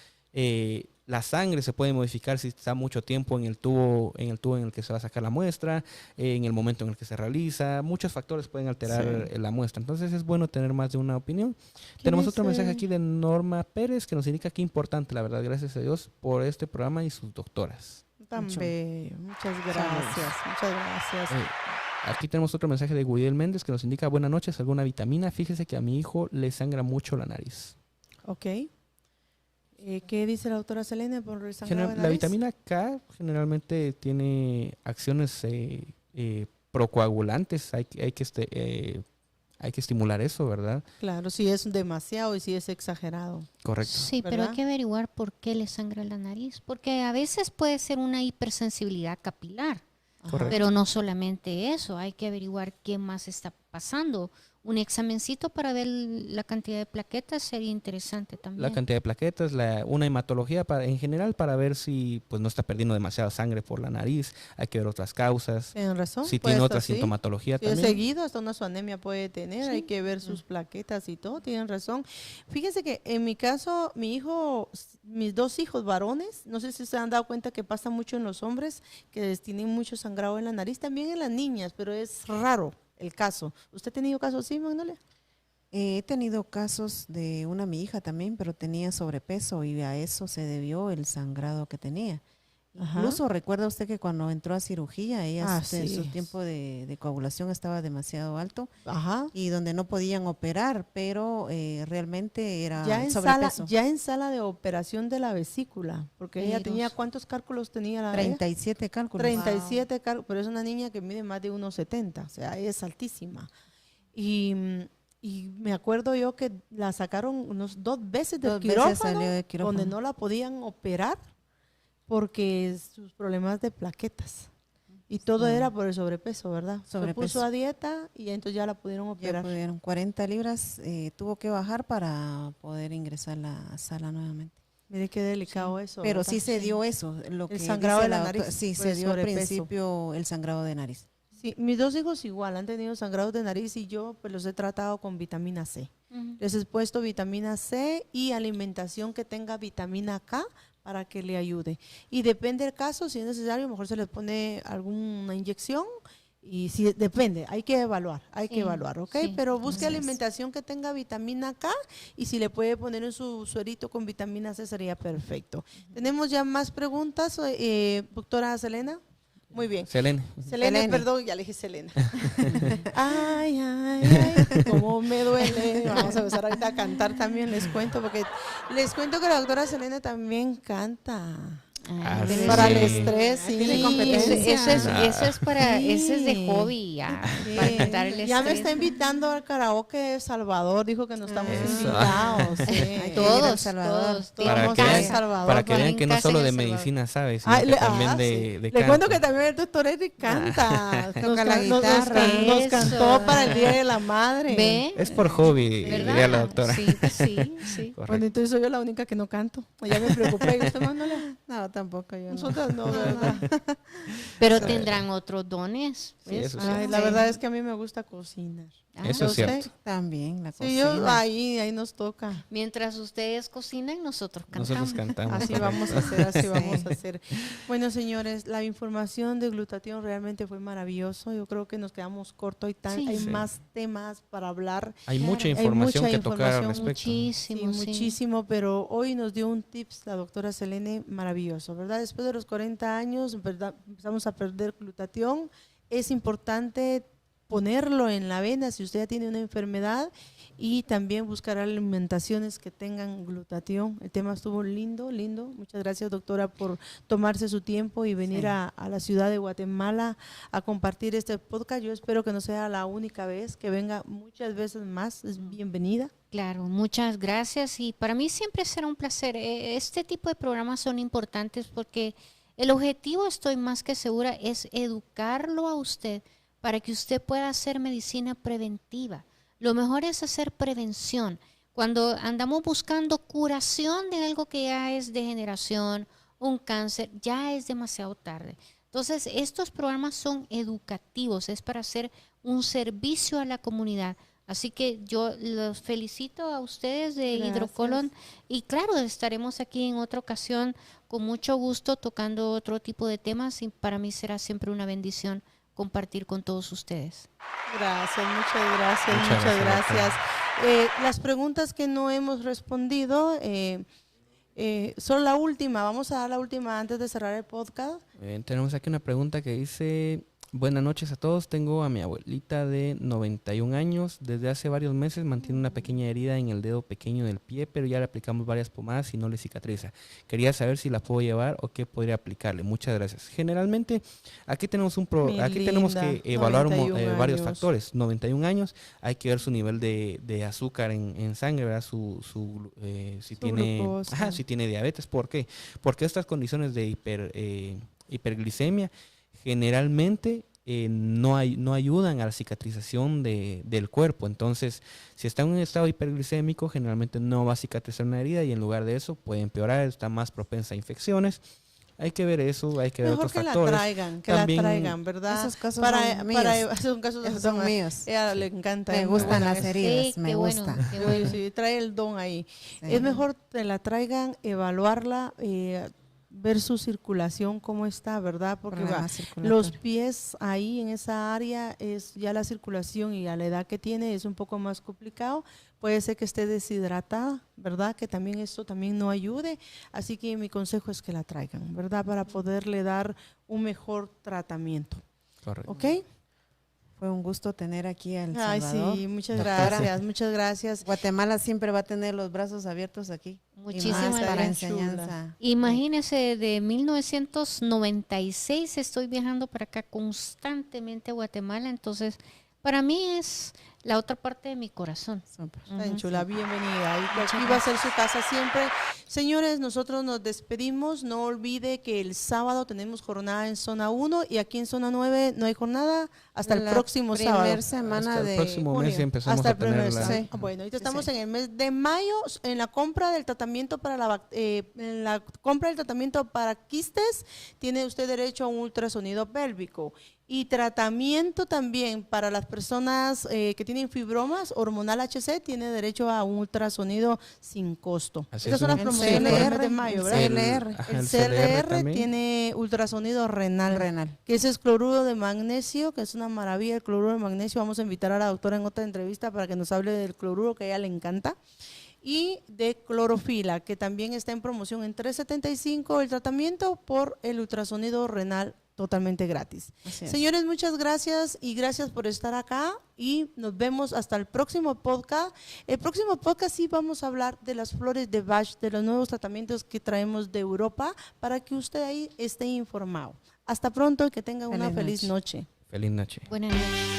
la sangre se puede modificar si está mucho tiempo en el tubo en el que se va a sacar la muestra, en el momento en el que se realiza. Muchos factores pueden alterar la muestra. Entonces es bueno tener más de una opinión. Tenemos otro mensaje aquí de Norma Pérez que nos indica que importante, la verdad, gracias a Dios por este programa y sus doctoras. También, muchas gracias, muchas gracias. Aquí tenemos otro mensaje de Guiel Méndez que nos indica: buenas noches, ¿alguna vitamina? Fíjese que a mi hijo le sangra mucho la nariz. Ok. ¿Qué dice la doctora Selene por el sangrado de nariz? La vitamina K generalmente tiene acciones procoagulantes. Hay que estimular eso, ¿verdad? Claro, si es demasiado y si es exagerado. Correcto. Sí, ¿verdad? pero hay que averiguar por qué le sangra la nariz, porque a veces puede ser una hipersensibilidad capilar. Correcto. Pero no solamente eso, hay que averiguar qué más está pasando. Un examencito para ver la cantidad de plaquetas sería interesante también. La cantidad de plaquetas, una hematología en general para ver si pues no está perdiendo demasiada sangre por la nariz. Hay que ver otras causas. Tienen razón. Si tiene otra sintomatología si también. es seguido, hasta una anemia puede tener. Hay que ver sus plaquetas y todo. Tienen razón. Fíjense que en mi caso, mis dos hijos varones, no sé si se han dado cuenta que pasa mucho en los hombres, que tienen mucho sangrado en la nariz, también en las niñas, pero es raro el caso. ¿Usted ha tenido casos así, Magnolia? He tenido casos de mi hija también, pero tenía sobrepeso y a eso se debió el sangrado que tenía. Ajá. Incluso recuerda usted que cuando entró a cirugía, ella sí. su tiempo de coagulación estaba demasiado alto. Ajá. Y donde no podían operar, pero realmente era sobrepeso. Ya en sala de operación de la vesícula, porque ella tenía, ¿cuántos cálculos tenía? 37 cálculos. 37 cálculos, pero es una niña que mide más de 1,70, o sea, es altísima. Y me acuerdo yo que la sacaron unos 2 veces del quirófano, donde no la podían operar porque sus problemas de plaquetas. Y todo era por el sobrepeso, ¿verdad? Se puso a dieta y entonces ya la pudieron operar. Ya pudieron, 40 libras tuvo que bajar para poder ingresar a la sala nuevamente. Mire qué delicado eso. Pero ¿verdad? sí se dio eso. El sangrado de la nariz. Sí, se dio al principio el sangrado de nariz. Sí, mis dos hijos igual han tenido sangrados de nariz y yo pues los he tratado con vitamina C. Les he puesto vitamina C y alimentación que tenga vitamina K para que le ayude. Y depende del caso, si es necesario, a lo mejor se les pone alguna inyección y si depende, hay que evaluar, ¿ok? Sí, pero busque alimentación que tenga vitamina K y si le puede poner en su suerito con vitamina C sería perfecto. Tenemos ya más preguntas, doctora Selena. Muy bien. Selene, perdón, ya le dije Selena. Ay, ay, ay, cómo me duele. Vamos a empezar ahorita a cantar también, les cuento que la doctora Selena también canta. Para el estrés, sí. Eso es para, ese es de hobby ya, para quitar el estrés. Ya me está invitando al karaoke de Salvador, dijo que no estamos invitados. Sí. Todos. Para que vean que no solo de medicina sabe, sino que también de Le cuento que también el doctor Eric canta. Toca la guitarra. Nos cantó para el Día de la Madre. ¿Ve? Es por hobby, diría la doctora. Sí. Bueno, entonces soy yo la única que no canto. Ya me preocupé. ¿Y usted, Manuela? No, tampoco yo. Nosotros no, ¿verdad? Pero tendrán otros dones. Sí, eso sí. Ay, la verdad es que a mí me gusta cocinar. Eso es ¿Usted? cierto. También la Sí, cocina. ahí nos toca. Mientras ustedes cocinan, nosotros cantamos. Nosotros cantamos. Así correcto. vamos a hacer, así vamos a hacer. Bueno, señores, la información de glutatión realmente fue maravilloso. Yo creo que nos quedamos cortos y Sí. hay Sí. más temas para hablar. Hay Claro. mucha Hay información mucha que tocar al información, respecto. Muchísimo, Sí, sí. muchísimo, pero hoy nos dio un tips la doctora Selene maravilloso, ¿verdad? Después de los 40 años, ¿verdad? Empezamos a perder glutatión. Es importante ponerlo en la vena si usted ya tiene una enfermedad y también buscar alimentaciones que tengan glutatión. El tema estuvo lindo, lindo. Muchas gracias, doctora, por tomarse su tiempo y venir Sí. a la ciudad de Guatemala a compartir este podcast. Yo espero que no sea la única vez, que venga muchas veces más. Es bienvenida. Claro, muchas gracias y para mí siempre será un placer. Este tipo de programas son importantes porque el objetivo, estoy más que segura, es educarlo a usted para que usted pueda hacer medicina preventiva. Lo mejor es hacer prevención. Cuando andamos buscando curación de algo que ya es degeneración, un cáncer, ya es demasiado tarde. Entonces, estos programas son educativos, es para hacer un servicio a la comunidad. Así que yo los felicito a ustedes de Gracias. Hidrocolon y claro, estaremos aquí en otra ocasión con mucho gusto tocando otro tipo de temas y para mí será siempre una bendición compartir con todos ustedes. Gracias, muchas gracias, Muchas muchas gracias, gracias. Las preguntas que no hemos respondido, son la última. Vamos a dar la última antes de cerrar el podcast. Tenemos aquí una pregunta que dice: buenas noches a todos, tengo a mi abuelita de 91 años, desde hace varios meses mantiene una pequeña herida en el dedo pequeño del pie, pero ya le aplicamos varias pomadas y no le cicatriza. Quería saber si la puedo llevar o qué podría aplicarle. Muchas gracias. Generalmente aquí tenemos Mi aquí tenemos linda, que evaluar 91 varios años. factores. 91 años, hay que ver su nivel de azúcar en sangre, ¿verdad? Si tiene, glucosa. si tiene diabetes. ¿Por qué? Porque estas condiciones de hiperglicemia generalmente no ayudan a la cicatrización del cuerpo. Entonces, si está en un estado hiperglicémico, generalmente no va a cicatrizar una herida y en lugar de eso puede empeorar, está más propensa a infecciones. Hay que ver eso, hay que ver Mejor otros que factores. que También- la traigan, ¿verdad? Esos casos para, son míos. esos casos Esos son míos. Ella le encanta. Me es gustan buena las esa. heridas, Sí, me qué bueno, gusta. qué bueno. Sí, trae el don ahí. Sí. Es mejor que la traigan, evaluarla, ver su circulación, cómo está, ¿verdad? Porque Problema va, circulatorio. los pies ahí en esa área, es ya la circulación y a la edad que tiene es un poco más complicado. Puede ser que esté deshidratada, ¿verdad? Que también esto también no ayude. Así que mi consejo es que la traigan, ¿verdad? Para poderle dar un mejor tratamiento. Correcto. ¿Ok? Fue un gusto tener aquí a El Ay, Salvador. sí, muchas Doctora. gracias, muchas gracias. Guatemala siempre va a tener los brazos abiertos aquí. Muchísimas y más para gracias. enseñanza. Imagínese, de 1996 estoy viajando para acá constantemente a Guatemala, entonces para mí es la otra parte de mi corazón. Súper. Tan Ujú. chula, bienvenida. Y aquí va a ser su casa siempre. Señores, nosotros nos despedimos. No olvide que el sábado tenemos jornada en zona 1 y aquí en zona 9 no hay jornada hasta el La próximo sábado. primer semana Hasta el de próximo mes junio, ya empezamos hasta a el primer tener la... sábado. Bueno, ahorita Sí, estamos sí. en el mes de mayo en la compra del tratamiento para en la compra del tratamiento para quistes tiene usted derecho a un ultrasonido pélvico y tratamiento también para las personas que tienen fibromas hormonal HC tiene derecho a un ultrasonido sin costo. Así Estas es, son las un- promociones del mes de mayo, ¿verdad? CLR. Ajá, El CLR también. tiene ultrasonido renal, Renal. que ese es cloruro de magnesio, que es una maravilla el cloruro de magnesio. Vamos a invitar a la doctora en otra entrevista para que nos hable del cloruro, que a ella le encanta. Y de clorofila, que también está en promoción en $3.75 el tratamiento por el ultrasonido renal totalmente gratis. Así es. Señores, muchas gracias y gracias por estar acá y nos vemos hasta el próximo podcast. El próximo podcast sí vamos a hablar de las flores de Bach, de los nuevos tratamientos que traemos de Europa para que usted ahí esté informado. Hasta pronto y que tenga una Feliz feliz noche. Feliz noche. Buenas noches.